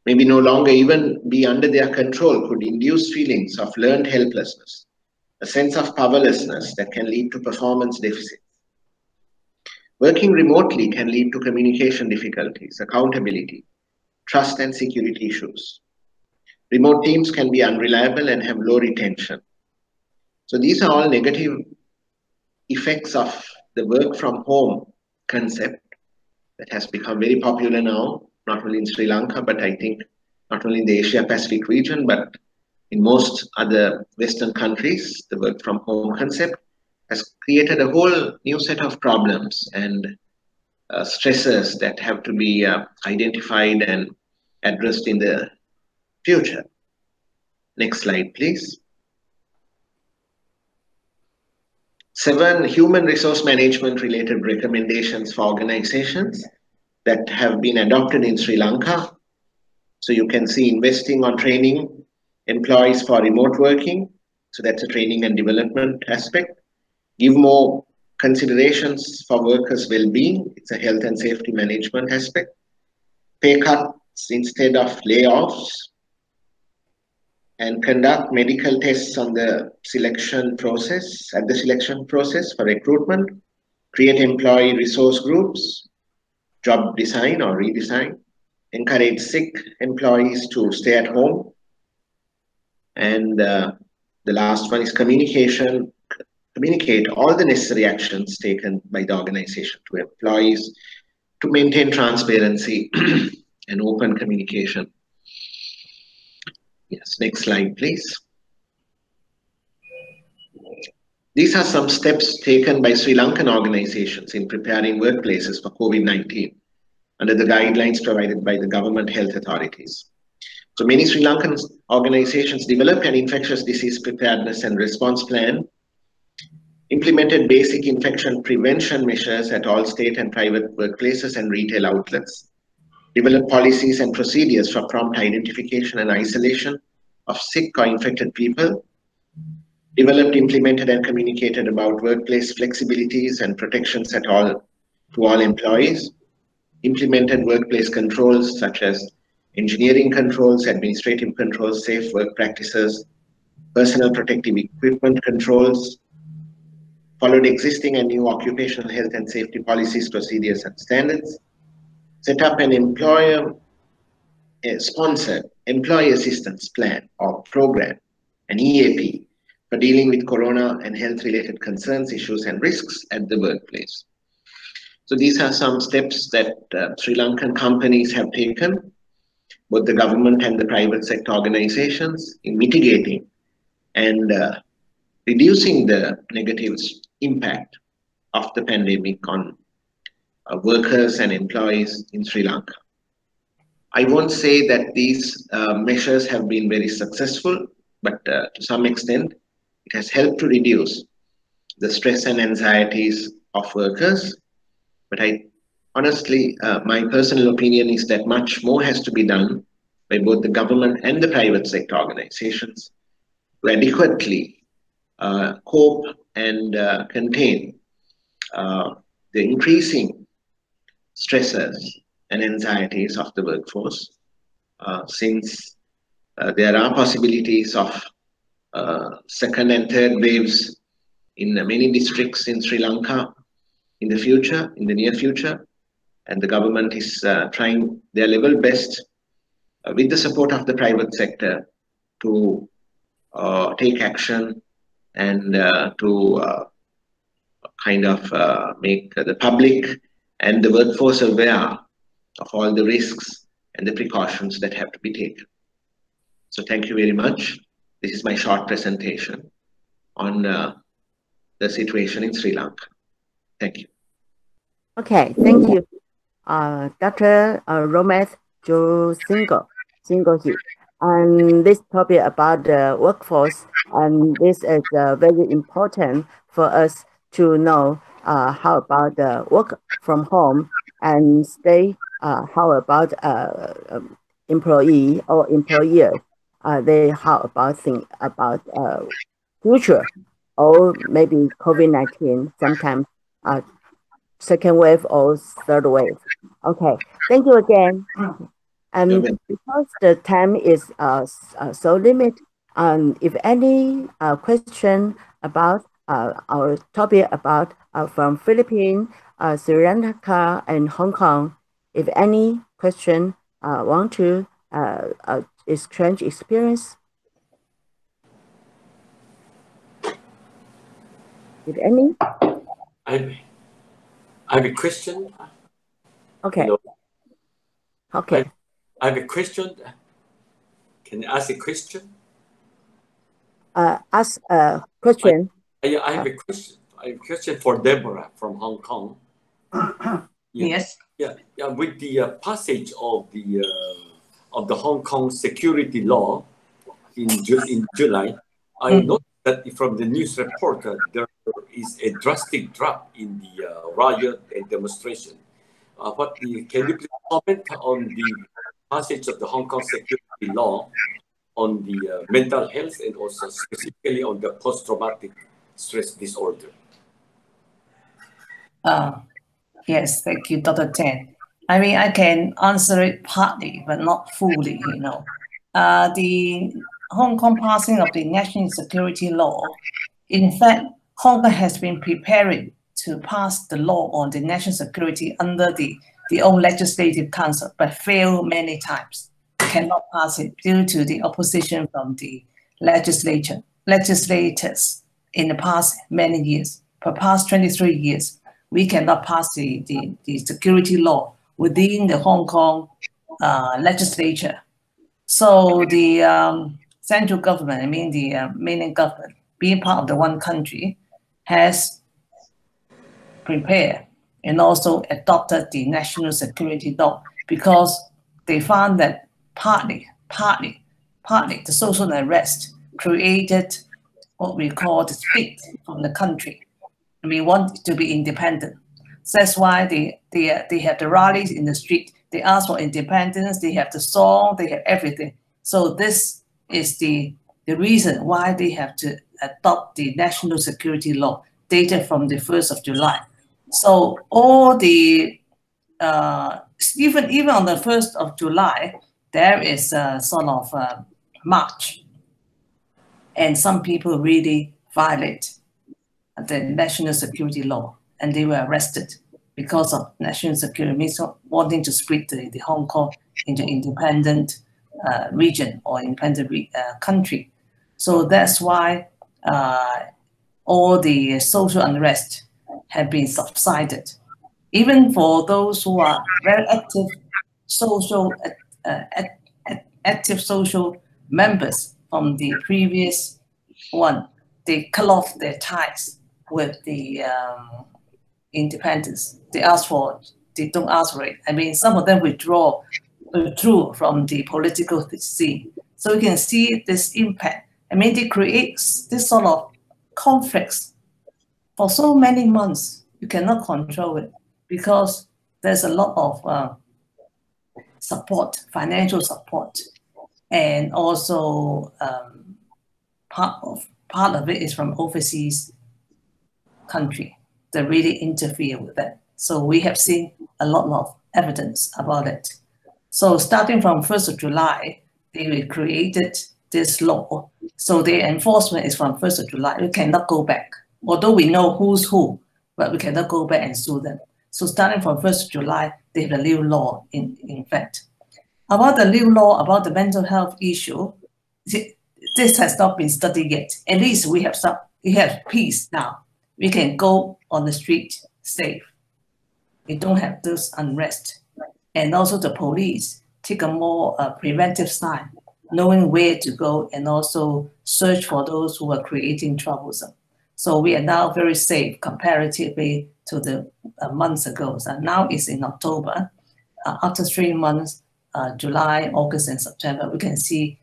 maybe no longer even be under their control, could induce feelings of learned helplessness, a sense of powerlessness that can lead to performance deficits. Working remotely can lead to communication difficulties, accountability, trust and security issues. Remote teams can be unreliable and have low retention. So these are all negative effects of the work from home concept that has become very popular now, not only in Sri Lanka, but I think not only in the Asia Pacific region, but in most other Western countries. The work from home concept has created a whole new set of problems and stressors that have to be identified and addressed in the future. Next slide, please. 7 human resource management related recommendations for organizations that have been adopted in Sri Lanka. So you can see investing on training employees for remote working. So that's a training and development aspect. Give more considerations for workers' well-being. It's a health and safety management aspect. Pay cuts instead of layoffs. And conduct medical tests on the selection process, for recruitment. Create employee resource groups. Job design or redesign. Encourage sick employees to stay at home. And the last one is communication. Communicate all the necessary actions taken by the organization to employees to maintain transparency and open communication. Yes, next slide, please. These are some steps taken by Sri Lankan organizations in preparing workplaces for COVID-19 under the guidelines provided by the government health authorities. So many Sri Lankan organizations developed an infectious disease preparedness and response plan, implemented basic infection prevention measures at all state and private workplaces and retail outlets, developed policies and procedures for prompt identification and isolation of sick or infected people, developed, implemented, and communicated about workplace flexibilities and protections to all employees, implemented workplace controls such as engineering controls, administrative controls, safe work practices, personal protective equipment controls, followed existing and new occupational health and safety policies, procedures, and standards, set up an employer-sponsored employee assistance plan or program, an EAP, for dealing with corona and health-related concerns, issues, and risks at the workplace. So these are some steps that Sri Lankan companies have taken, both the government and the private sector organizations, in mitigating and reducing the negative impact of the pandemic on workers and employees in Sri Lanka. I won't say that these measures have been very successful, but to some extent, it has helped to reduce the stress and anxieties of workers. But honestly, my personal opinion is that much more has to be done by both the government and the private sector organizations to adequately cope and contain the increasing stresses and anxieties of the workforce, since there are possibilities of second and third waves in many districts in Sri Lanka in the near future, and the government is trying their level best with the support of the private sector to take action and to kind of make the public and the workforce aware of all the risks and the precautions that have to be taken. So thank you very much. This is my short presentation on the situation in Sri Lanka. Thank you. Okay, thank you, Dr. Romesh Singo here. And this topic about the workforce, and this is very important for us to know how about the work from home and stay. How about employee or employer? They how about think about future, or maybe COVID-19 sometimes. Second wave or third wave. Okay, thank you again. And because the time is so limited, if any question about our topic about from Philippines, Sri Lanka, and Hong Kong, if any question want to exchange experience, if any. I have a question. Okay. Okay. I have a question. Can I ask a question? Ask a question. I have a question. I have a question for Deborah from Hong Kong. Yes. Yeah. With the passage of the Hong Kong security law in July, I noticed that from the news report there is a drastic drop in the riot and demonstration. Can you please comment on the passage of the Hong Kong security law on the mental health and also specifically on the post-traumatic stress disorder? Yes, thank you, Dr. Tan. I mean, I can answer it partly, but not fully, you know. The Hong Kong passing of the national security law, in fact, Hong Kong has been preparing to pass the law on the national security under the old legislative council, but failed many times. Cannot pass it due to the opposition from the legislators in the past many years. For past 23 years, we cannot pass the security law within the Hong Kong legislature. So the central government, I mean the mainland government, being part of the one country, has prepared and also adopted the national security law because they found that partly the social unrest created what we call the split from the country. And we want to be independent. So that's why they have the rallies in the street. They ask for independence. They have the song. They have everything. So this is the reason why they have to adopt the national security law dated from the 1st of July. So all the even on the 1st of July, there is a sort of march, and some people really violate the national security law, and they were arrested because of national security, means wanting to split the Hong Kong into independent region or independent country. So that's why all the social unrest have been subsided. Even for those who are very active social members from the previous one, they cut off their ties with the independence. They don't ask for it. I mean, some of them withdrew from the political scene. So you can see this impact. I mean, they create this sort of conflicts for so many months. You cannot control it because there's a lot of support, financial support, and also part of it is from overseas country that really interfere with that. So we have seen a lot of evidence about it. So starting from 1st of July, they created this law. So the enforcement is from 1st of July. We cannot go back. Although we know who's who, but we cannot go back and sue them. So starting from 1st of July, they have a new law in fact. About the new law, about the mental health issue, this has not been studied yet. At least we have peace now. We can go on the street safe. We don't have this unrest. And also the police take a more preventive side, knowing where to go and also search for those who are creating troublesome. So we are now very safe comparatively to the months ago. So now it's in October. After 3 months, July, August, and September, we can see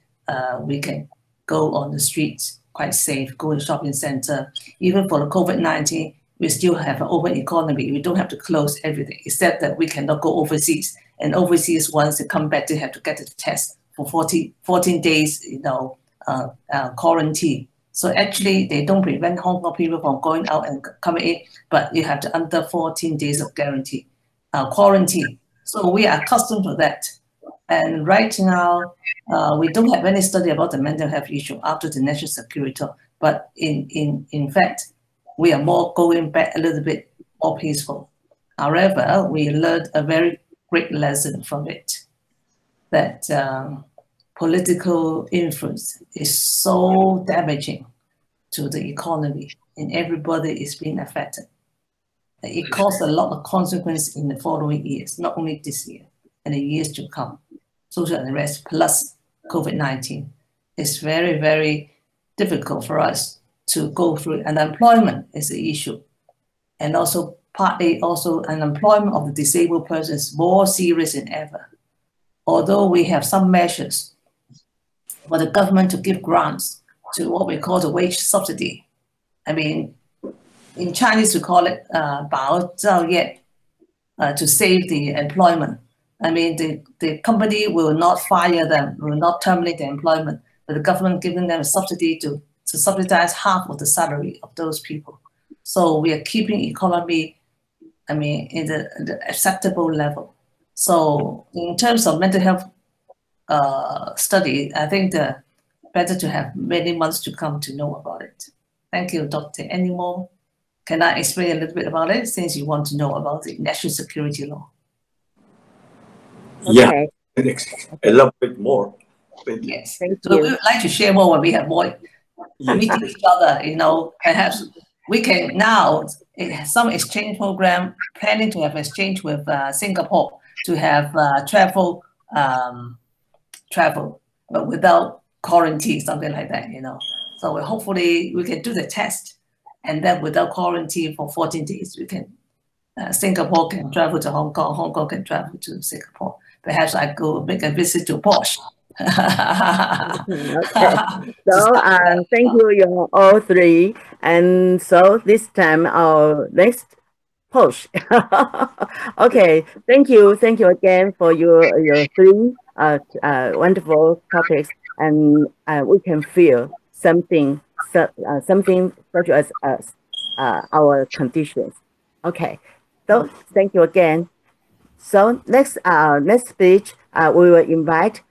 we can go on the streets quite safe, go to shopping center. Even for the COVID-19, we still have an open economy. We don't have to close everything, except that we cannot go overseas. And overseas, once they come back, they have to get the test for 14 days, quarantine. So actually, they don't prevent Hong Kong people from going out and coming in, but you have to under 14 days of guarantee quarantine. So we are accustomed to that. And right now, we don't have any study about the mental health issue after the national security. But in fact, we are more going back a little bit more peaceful. However, we learned a very great lesson from it, that political influence is so damaging to the economy, and everybody is being affected. It caused a lot of consequence in the following years, not only this year, and the years to come. Social unrest plus COVID-19 is very, very difficult for us to go through. Unemployment is the issue. And also partly also unemployment of the disabled persons more serious than ever. Although we have some measures for the government to give grants to what we call the wage subsidy. I mean, in Chinese we call it 保就业, to save the employment. I mean, the company will not fire them, will not terminate the employment, but the government giving them a subsidy to subsidize half of the salary of those people. So we are keeping economy, I mean, in the acceptable level. So in terms of mental health study, I think better to have many months to come to know about it. Thank you, Doctor. Any more? Can I explain a little bit about it, since you want to know about the national security law? Yeah, elaborate more. Yes, so we would like to share more when we have more meeting each other. Perhaps we can now some exchange program, planning to have exchange with Singapore to have travel, but without quarantine, something like that. So hopefully we can do the test, and then without quarantine for 14 days, we can. Singapore can travel to Hong Kong. Hong Kong can travel to Singapore. Perhaps I go make a visit to Porsche. Okay. So thank you, all three. And so this time our next Porsche. Okay. Thank you again for your three wonderful topics, and we can feel something such as our conditions. Okay. So thank you again. So next speech, we will invite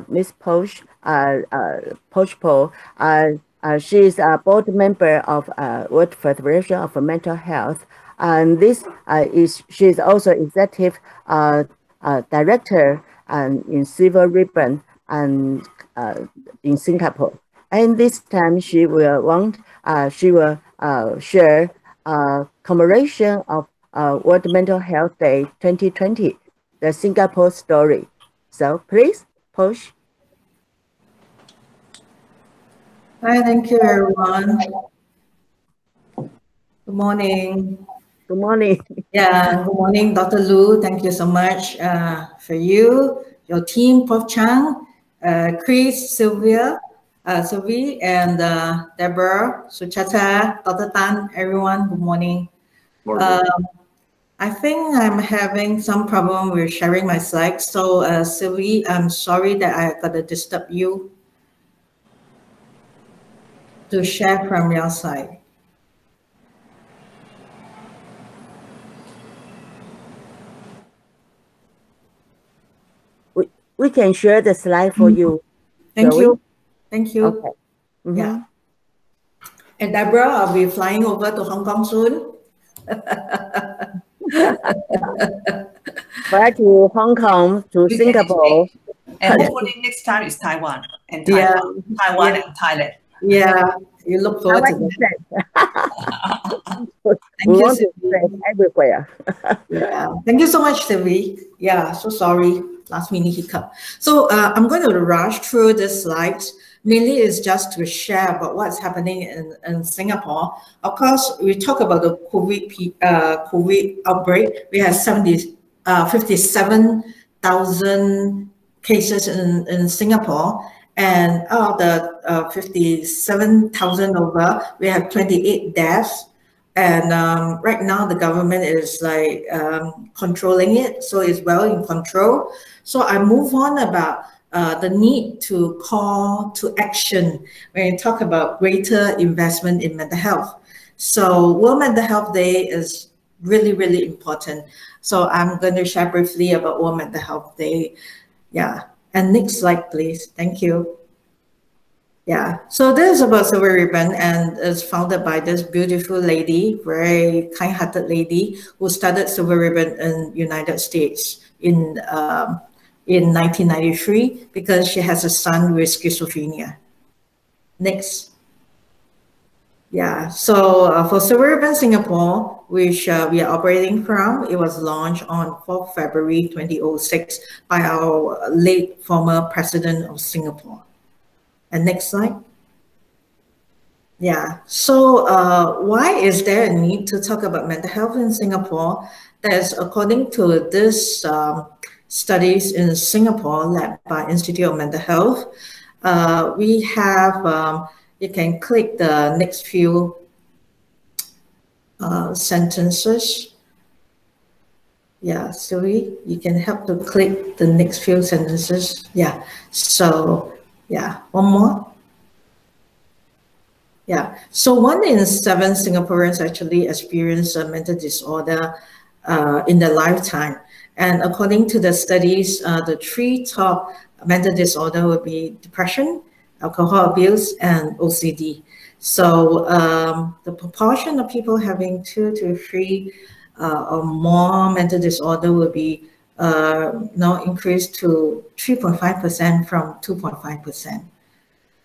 Miss Posh Po. She is a board member of World Federation of Mental Health, and she is also executive director in Silver Ribbon and in Singapore. And this time she will share commemoration of World Mental Health Day 2020, the Singapore story. So please, Posh. Hi, thank you, everyone. Good morning. Good morning. Yeah, good morning, Dr. Lu. Thank you so much for you, your team, Prof. Chang, Chris, Sylvie, and Deborah, Suchata, Dr. Tan, everyone. Good morning. I think I'm having some problem with sharing my slides. So, Sylvie, I'm sorry that I got to disturb you to share from your side. We can share the slide for you. Thank you. Thank you. Okay. Yeah. And Deborah, I'll be flying over to Hong Kong soon. Fly to Hong Kong, to Singapore. And hopefully next time it's Taiwan and Taiwan and Thailand. Yeah, you look forward to that. We want to spread everywhere. Yeah, thank you so much, Sylvie. Yeah, so sorry, last minute hiccup. So I'm going to rush through the slides. Mainly is just to share about what's happening in Singapore. Of course, we talk about the COVID outbreak. We have 57,000 cases in Singapore. And out of the 57,000 over, we have 28 deaths. And right now the government is like controlling it, so it's well in control. So I move on about the need to call to action when you talk about greater investment in mental health. So World Mental Health Day is really, really important. So I'm going to share briefly about World Mental Health Day. Yeah. And next slide, please. Thank you. Yeah, so this is about Silver Ribbon, and it's founded by this beautiful lady, very kind-hearted lady who started Silver Ribbon in United States in 1993 because she has a son with schizophrenia. Next. Yeah, so for Silver Ribbon Singapore, which we are operating from, it was launched on 4th February 2006 by our late former president of Singapore. And next slide. Yeah, so why is there a need to talk about mental health in Singapore? That's according to this studies in Singapore led by Institute of Mental Health. We have, you can click the next few sentences. Yeah, Siri, you can help to click the next few sentences. Yeah, so yeah, one more. Yeah, so 1 in 7 Singaporeans actually experience a mental disorder in their lifetime. And according to the studies, the 3 top mental disorder would be depression, alcohol abuse, and OCD. So the proportion of people having 2 to 3 or more mental disorder will be now increased to 3.5% from 2.5%.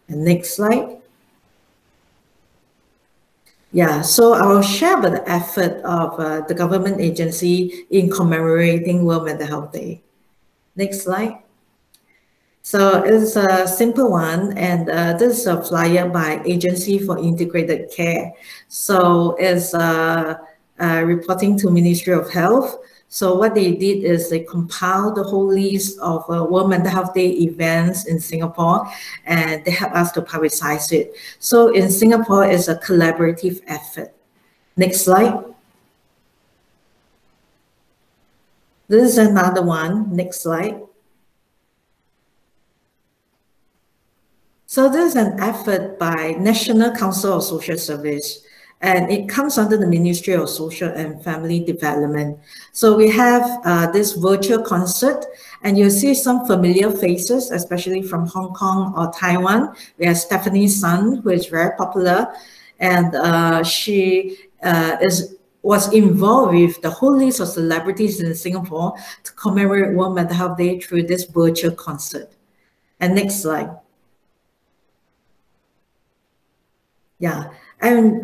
And next slide. Yeah, so I will share about the effort of the government agency in commemorating World Mental Health Day. Next slide. So it's a simple one, and this is a flyer by Agency for Integrated Care. So it's reporting to Ministry of Health. So what they did is they compiled the whole list of World Mental Health Day events in Singapore, and they help us to publicize it. So in Singapore, it's a collaborative effort. Next slide. This is another one. Next slide. So this is an effort by National Council of Social Service, and it comes under the Ministry of Social and Family Development. So we have this virtual concert, and you'll see some familiar faces, especially from Hong Kong or Taiwan. We have Stephanie Sun, who is very popular, and she was involved with the whole list of celebrities in Singapore to commemorate World Mental Health Day through this virtual concert. And next slide. Yeah, and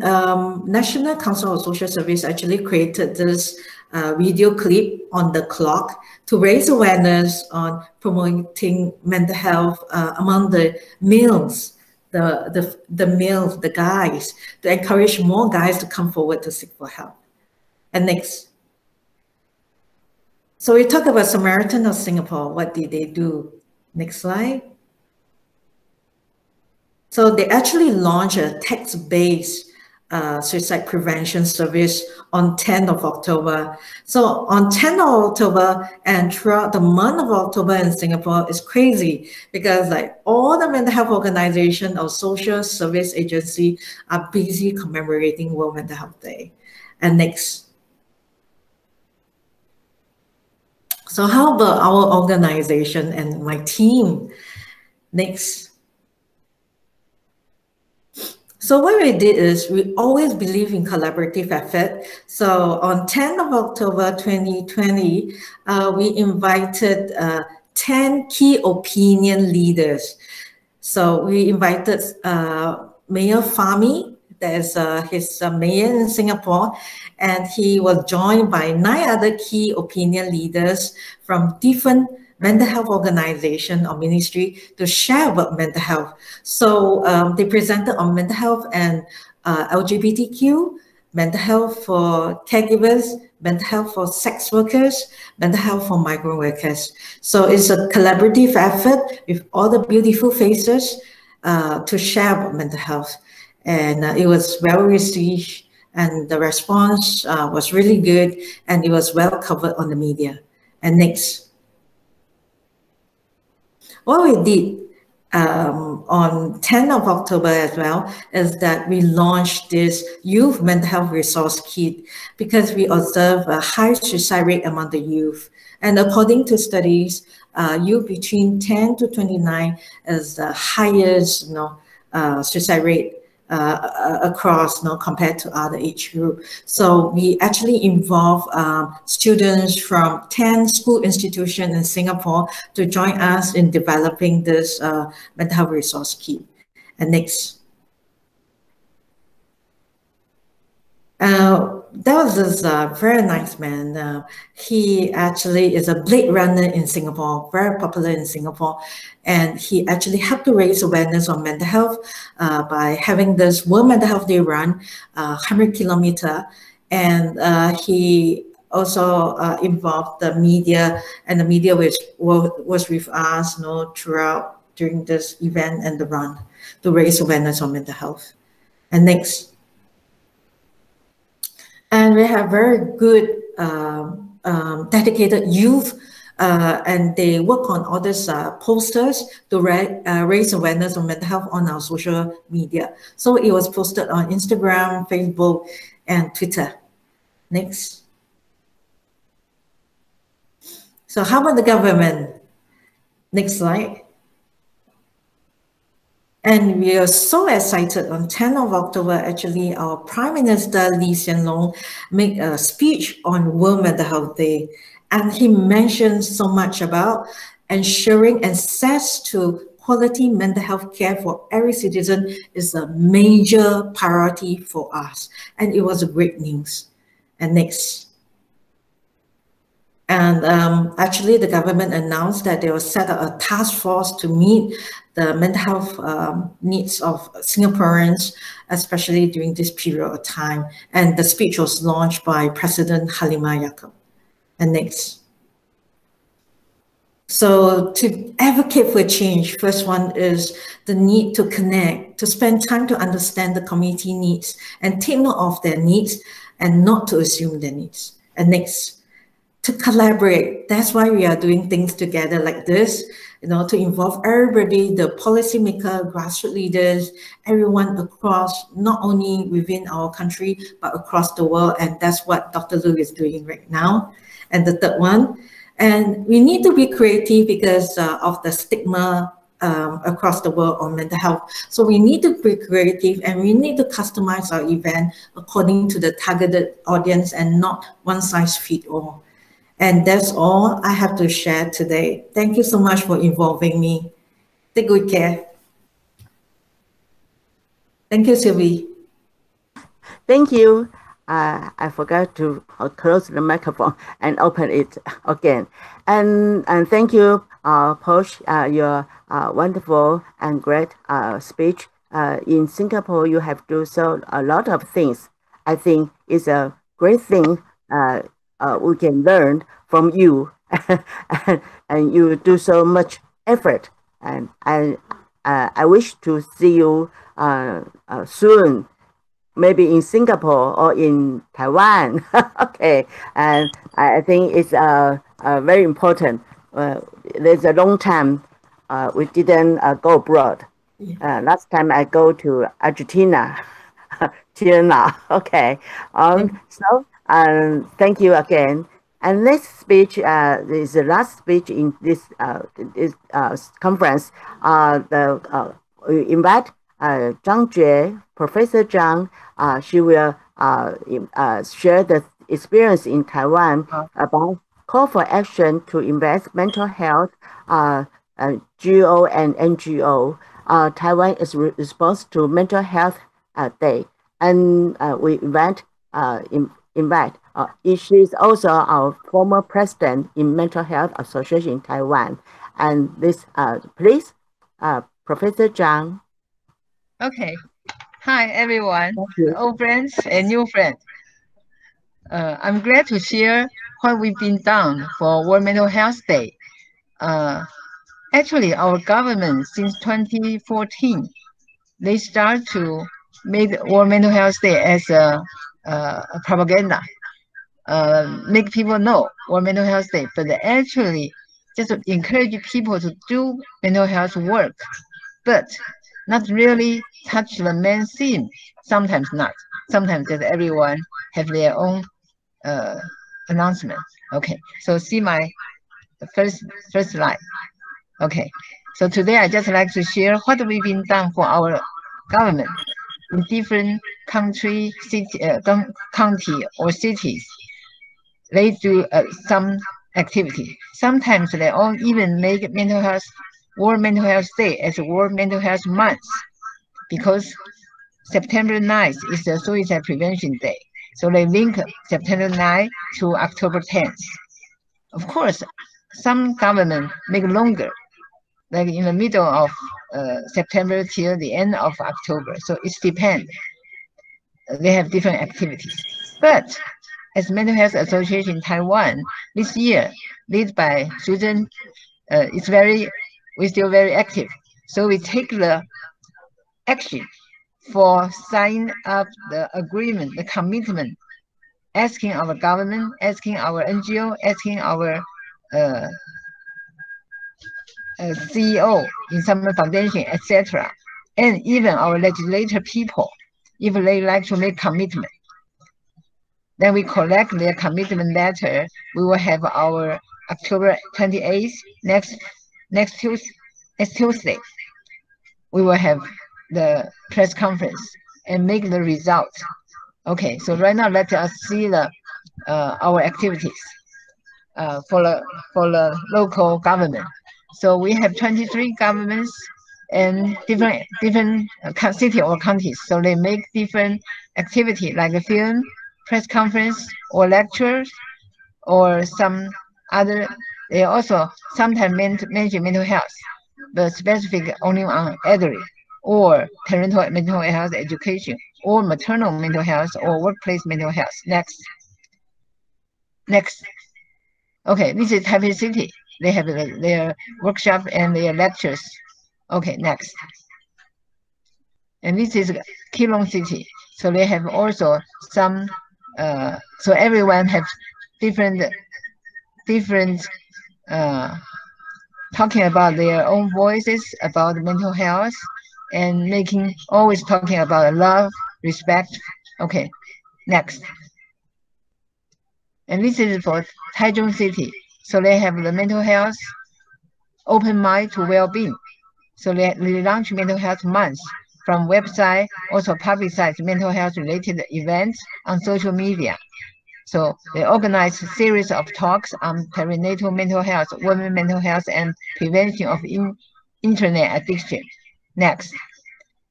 National Council of Social Service actually created this video clip on the clock to raise awareness on promoting mental health among the males, the males, the guys, to encourage more guys to come forward to seek for help. And next. So we talk about Samaritan of Singapore. What did they do? Next slide. So they actually launched a text-based suicide prevention service on 10th of October. So on 10th of October and throughout the month of October in Singapore is crazy because like all the mental health organization or social service agency are busy commemorating World Mental Health Day. And next. So how about our organization and my team? Next. So what we did is we always believe in collaborative effort. So on 10th of October 2020, we invited 10 key opinion leaders. So we invited Mayor Fahmi, there's his mayor in Singapore, and he was joined by 9 other key opinion leaders from different mental health organization or ministry to share about mental health. So they presented on mental health and LGBTQ, mental health for caregivers, mental health for sex workers, mental health for migrant workers. So it's a collaborative effort with all the beautiful faces to share about mental health. And it was well received and the response was really good and it was well covered on the media. And next. What we did on 10th of October as well is that we launched this youth mental health resource kit because we observe a high suicide rate among the youth. And according to studies, youth between 10 to 29 is the highest suicide rate across compared to other age group. So we actually involve students from 10 school institutions in Singapore to join us in developing this mental health resource kit. And next. That was this very nice man. He actually is a Blade Runner in Singapore, very popular in Singapore. And he actually helped to raise awareness on mental health by having this World Mental Health Day run, 100 kilometer. And he also involved the media, and the media was with us throughout during this event and the run to raise awareness on mental health. And next. And we have very good dedicated youth and they work on all these posters to raise awareness on mental health on our social media. So it was posted on Instagram, Facebook, and Twitter. Next. So how about the government? Next slide. And we are so excited on 10th of October, actually, our Prime Minister Lee Hsien Loong made a speech on World Mental Health Day. And he mentioned so much about ensuring access to quality mental health care for every citizen is a major priority for us. And it was a great news. And next. And actually, the government announced that they will set up a task force to meet the mental health needs of Singaporeans, especially during this period of time. And the speech was launched by President Halimah Yacob. And next. So to advocate for change, first one is the need to connect, to spend time to understand the community needs and take note of their needs and not to assume their needs. And next. To collaborate. That's why we are doing things together like this, to involve everybody, the policymaker, grassroots leaders, everyone across, not only within our country, but across the world. And that's what Dr. Lu is doing right now. And the third one, and we need to be creative because of the stigma across the world on mental health. So we need to be creative and we need to customize our event according to the targeted audience and not one size fits all. And that's all I have to share today. Thank you so much for involving me. Take good care. Thank you, Sylvie. Thank you. I forgot to close the microphone and open it again. And thank you, Posh, your wonderful and great speech. In Singapore, you have to do a lot of things. I think it's a great thing we can learn from you, and you do so much effort. And I wish to see you soon maybe in Singapore or in Taiwan. Okay, and I think it's very important. There's a long time we didn't go abroad. Last time I go to Argentina till now. Okay, so thank you again. And next speech is the last speech in this conference. We invite Zhang Jue, Professor Zhang. She will share the experience in Taiwan about call for action to invest mental health, GO and NGO. Taiwan is response to Mental Health Day, and we invite. She is also our former president in Mental Health Association in Taiwan. And this, please, Professor Zhang. Okay. Hi, everyone, old friends and new friends. I'm glad to share what we've been done for World Mental Health Day. Actually, our government since 2014, they start to make World Mental Health Day as a propaganda, make people know World Mental Health Day, but actually just encourage people to do mental health work, but not really touch the main theme. Sometimes not. Sometimes just everyone have their own announcement. Okay, so see my first slide. Okay, so today I just like to share what we've been done for our government in different country, city, county or cities. They do some activity. Sometimes they all even make mental health, World Mental Health Day as a World Mental Health Month, because September 9th is the Suicide Prevention Day. So they link September 9th to October 10th. Of course, some government make longer, like in the middle of September till the end of October. So it depends. They have different activities. But as Mental Health Association in Taiwan, this year, led by Susan, we're still very active. So we take the action for signing up the agreement, the commitment, asking our government, asking our NGO, asking our CEO in some foundation, etc., and even our legislator people, if they like to make commitment. Then we collect their commitment letter. We will have our October 28th, next Tuesday. We will have the press conference and make the results. Okay, so right now let us see the our activities for the local government. So we have 23 governments and different city or counties. So they make different activity like a film, press conference, or lectures, or some other. They also sometimes mention mental health, but specific only on elderly, or parental mental health education, or maternal mental health, or workplace mental health. Next. Okay, this is Taipei City. They have their workshop and their lectures. Okay, next. And this is Keelung City. So they have also some, so everyone has different talking about their own voices about mental health and always talking about love, respect. Okay, next. And this is for Taichung City. So they have the mental health, open mind to well-being. So they launch Mental Health Month from website, also publicize mental health related events on social media. So they organize a series of talks on perinatal mental health, women mental health, and prevention of internet addiction. Next.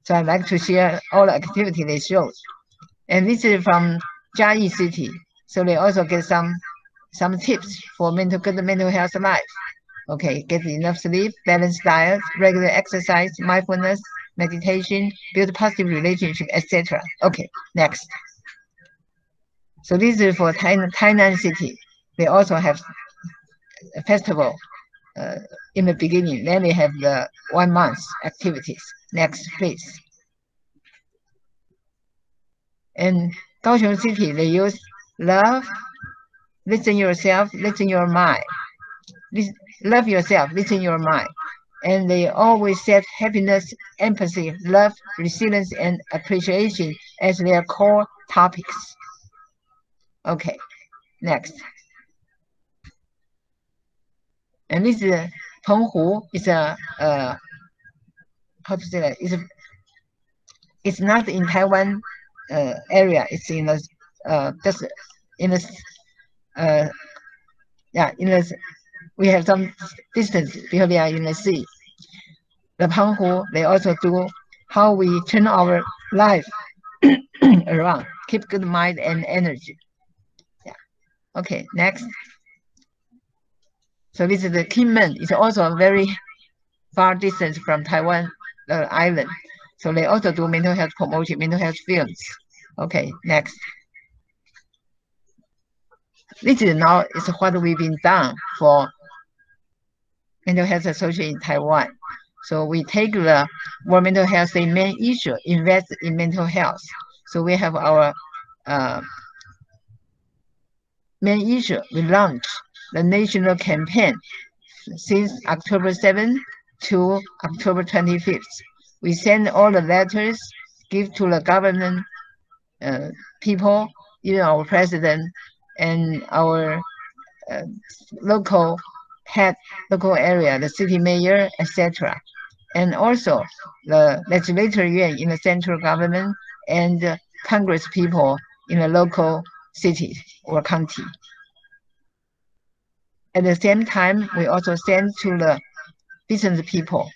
So I'd like to share all the activity they showed. And this is from Chiayi City. So they also get some tips for good mental health life. Okay, get enough sleep, balanced diet, regular exercise, mindfulness, meditation, build positive relationship, etc. Okay, next. So this is for Tainan City. They also have a festival in the beginning. Then they have the 1 month activities. Next, please. And Kaohsiung City, they use love, listen yourself, listen your mind. Love yourself, listen your mind. And they always set happiness, empathy, love, resilience, and appreciation as their core topics. Okay, next. And this is Penghu. Is a how to say that? It's not in Taiwan area. It's in a just in a in a, we have some distance because we are in the sea. The Penghu, they also do how we turn our life around, keep good mind and energy. Yeah. Okay, next. So this is the Kinmen. It's also a very far distance from Taiwan island. So they also do mental health promotion, mental health fields. Okay, next. This is now is what we've been done for mental health association in Taiwan. So we take the World Mental Health Day main issue, invest in mental health. So we have our main issue. We launched the national campaign since October 7th to October 25th. We send all the letters, give to the government people, even our president and our local head, local area, the city mayor, etc. And also the legislator yuan in the central government and Congress people in the local cities or county. At the same time, we also send to the business people,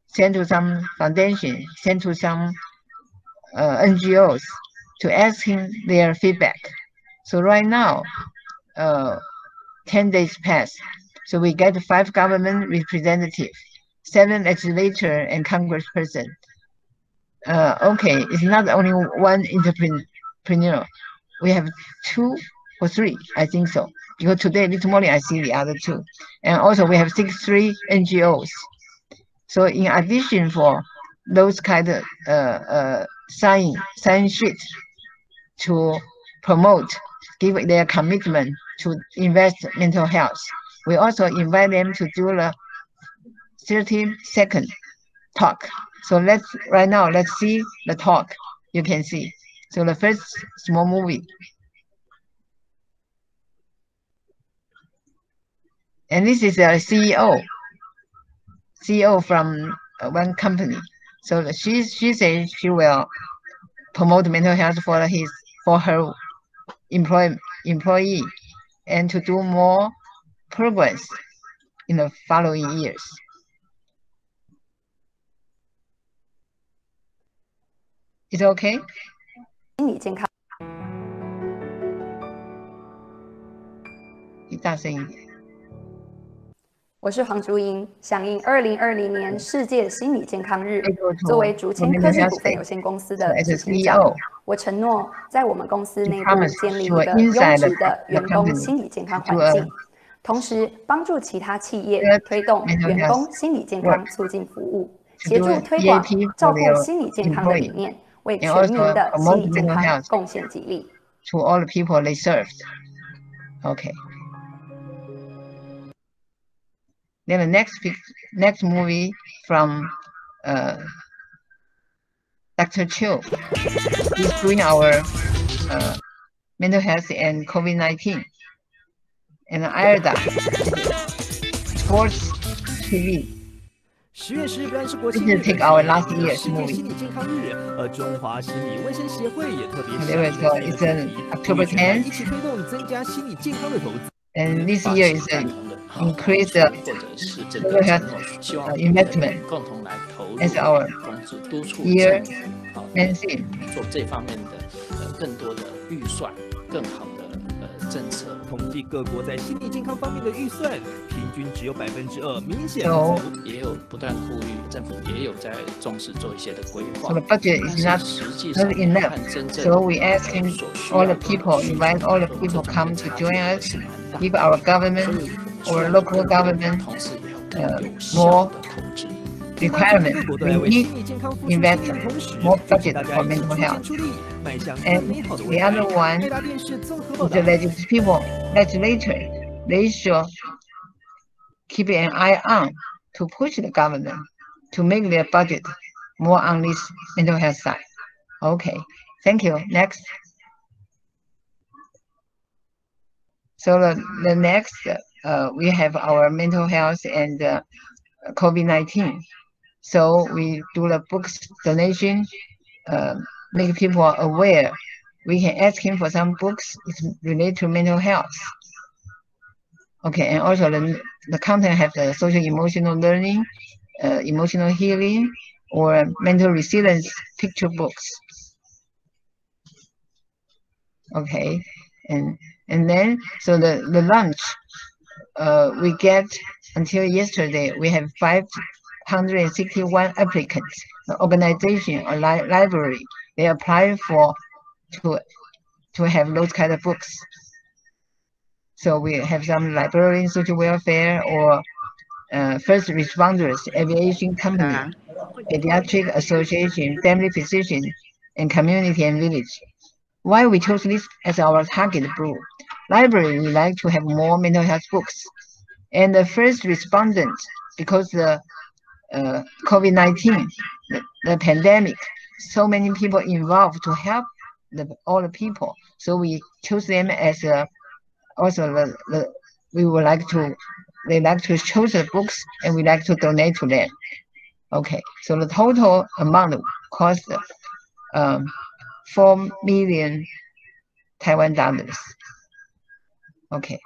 send to some foundation, send to some NGOs to ask him their feedback. So right now, 10 days passed. So we get 5 government representatives, 7 legislator and congressperson. Okay, it's not only one entrepreneur. We have 2 or 3, I think so. Because today, this morning, I see the other 2. And also we have 63 NGOs. So in addition for those kind of sign sheet to promote, give their commitment to invest mental health, we also invite them to do the 30-second talk. So right now, let's see the talk. You can see. So the first small movie. And this is a CEO from one company. So she says she will promote mental health for her employee and to do more progress in the following years. Is it okay? 心理健康。你大声一点。我是黄竹莹，响应2020年世界心理健康日，作为竹签科技股份有限公司的执行长，我承诺在我们公司内部建立一个优质的员工心理健康环境，同时帮助其他企业推动员工心理健康促进服务，协助推广照顾心理健康的理念，为全民的心理健康贡献己力。To all the people they served. Okay. Then the next movie from Dr. Chiu is doing our mental health and COVID-19. And IRDA Sports TV. 10月11日本来是国庆 This is take our last year's movie. 心理健康日，中华心理卫生协会也特别 It's October 10th. 一起推动增加心理健康的投资。And this year is increase the mental health investment as our year main theme. 做这方面的更多的预算，更好的政策。统计各国在心理健康方面的预算，平均只有2%，明显So 也有不断呼吁，政府也有在重视做一些的规划。 So the budget is not enough. So we asking all the people, invite all the people come to join us, give our government or local government more requirement. We need invest more budget for mental health. And the other one is the legislator. They should keep an eye on to push the government to make their budget more on this mental health side. Okay, thank you. Next. So the next, we have our mental health and COVID-19. So we do the books donation, make people aware. We can ask him for some books related to mental health. Okay, and also the content have the social emotional learning, emotional healing, or mental resilience picture books. Okay, and then so the lunch we get until yesterday, we have 561 applicants. The organization or library, they apply for to have those kind of books. So we have some librarians, social welfare, or first responders, aviation company, pediatric association, family physician, and community and village. Why we chose this as our target group? Library, we like to have more mental health books. And the first respondent, because the COVID-19, the pandemic, so many people involved to help all the people. So we chose them as also we would like to, they like to choose the books and we like to donate to them. Okay, so the total amount cost 4 million Taiwan dollars. Okay,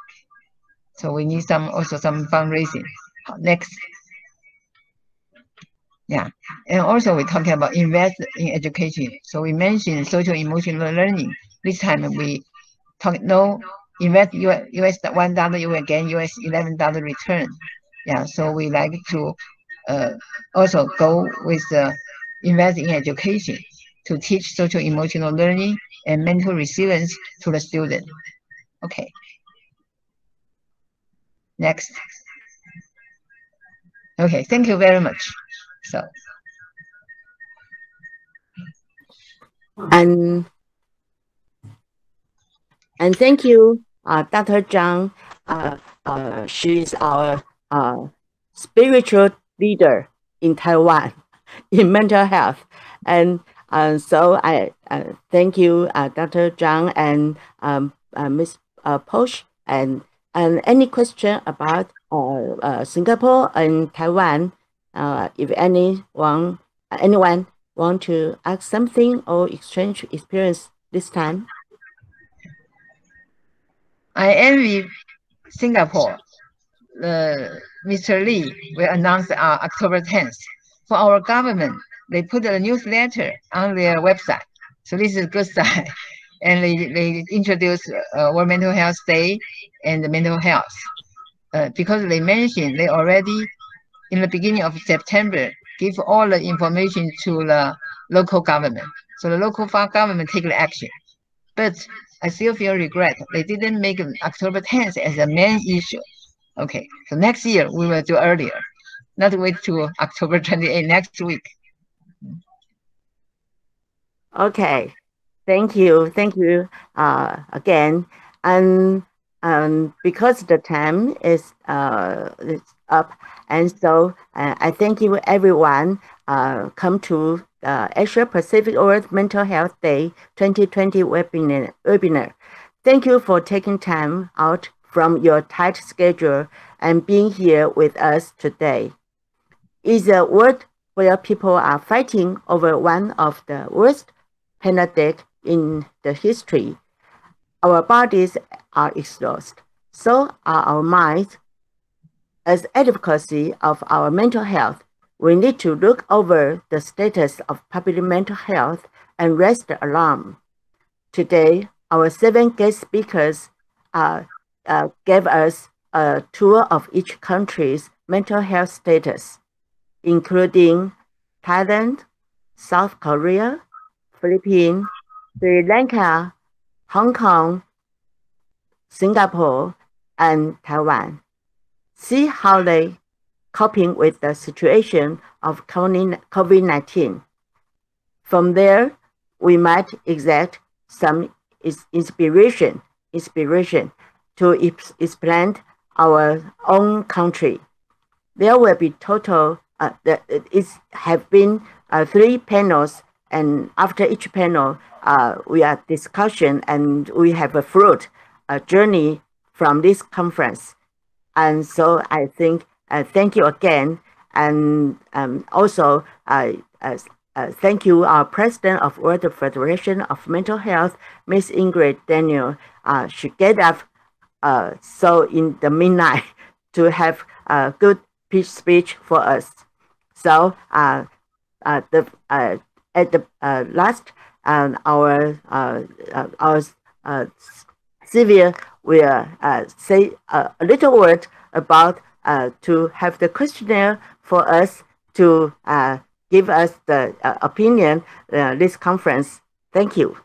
so we need also some fundraising. Next. Yeah, and also we're talking about invest in education. So we mentioned social emotional learning. This time we talk invest US $1, you will gain US $11 return. Yeah, so we like to also go with invest in education to teach social emotional learning and mental resilience to the student. Okay. Next. Okay, thank you very much. So. And thank you, Dr. Zhang. She is our spiritual leader in Taiwan in mental health. And so I thank you, Dr. Zhang and Ms. Posh. And any question about Singapore and Taiwan, if anyone want to ask something or exchange experience this time? I envy Singapore. Mr. Lee will announce October 10th. For our government, they put a newsletter on their website. So this is a good sign. And they introduce World Mental Health Day and the mental health. Because they mentioned they already, in the beginning of September, give all the information to the local government. So the local government take the action. But I still feel regret. They didn't make October 10th as a main issue. Okay, so next year we will do earlier. Not wait to October 28th next week. Okay, thank you again. And because the time is up, and so I thank you everyone come to Asia Pacific World Mental Health Day 2020 webinar. Thank you for taking time out from your tight schedule and being here with us today. It's a world where people are fighting over one of the worst pandemics in the history. Our bodies are exhausted, so are our minds. As advocacy of our mental health, we need to look over the status of public mental health and raise the alarm. Today, our 7 guest speakers gave us a tour of each country's mental health status, including Thailand, South Korea, Philippines, Sri Lanka, Hong Kong, Singapore, and Taiwan. See how they coping with the situation of COVID-19. From there, we might exact some inspiration to expand our own country. There will be total, have been 3 panels, and after each panel, we are discussion and we have a fruit, a journey from this conference. And so I think, thank you again. And also, thank you, our President of World Federation of Mental Health, Miss Ingrid Daniel. She get up so in the midnight to have a good speech for us. So at the last, our Sylvia will say a little word about to have the questionnaire for us to give us the opinion this conference. Thank you.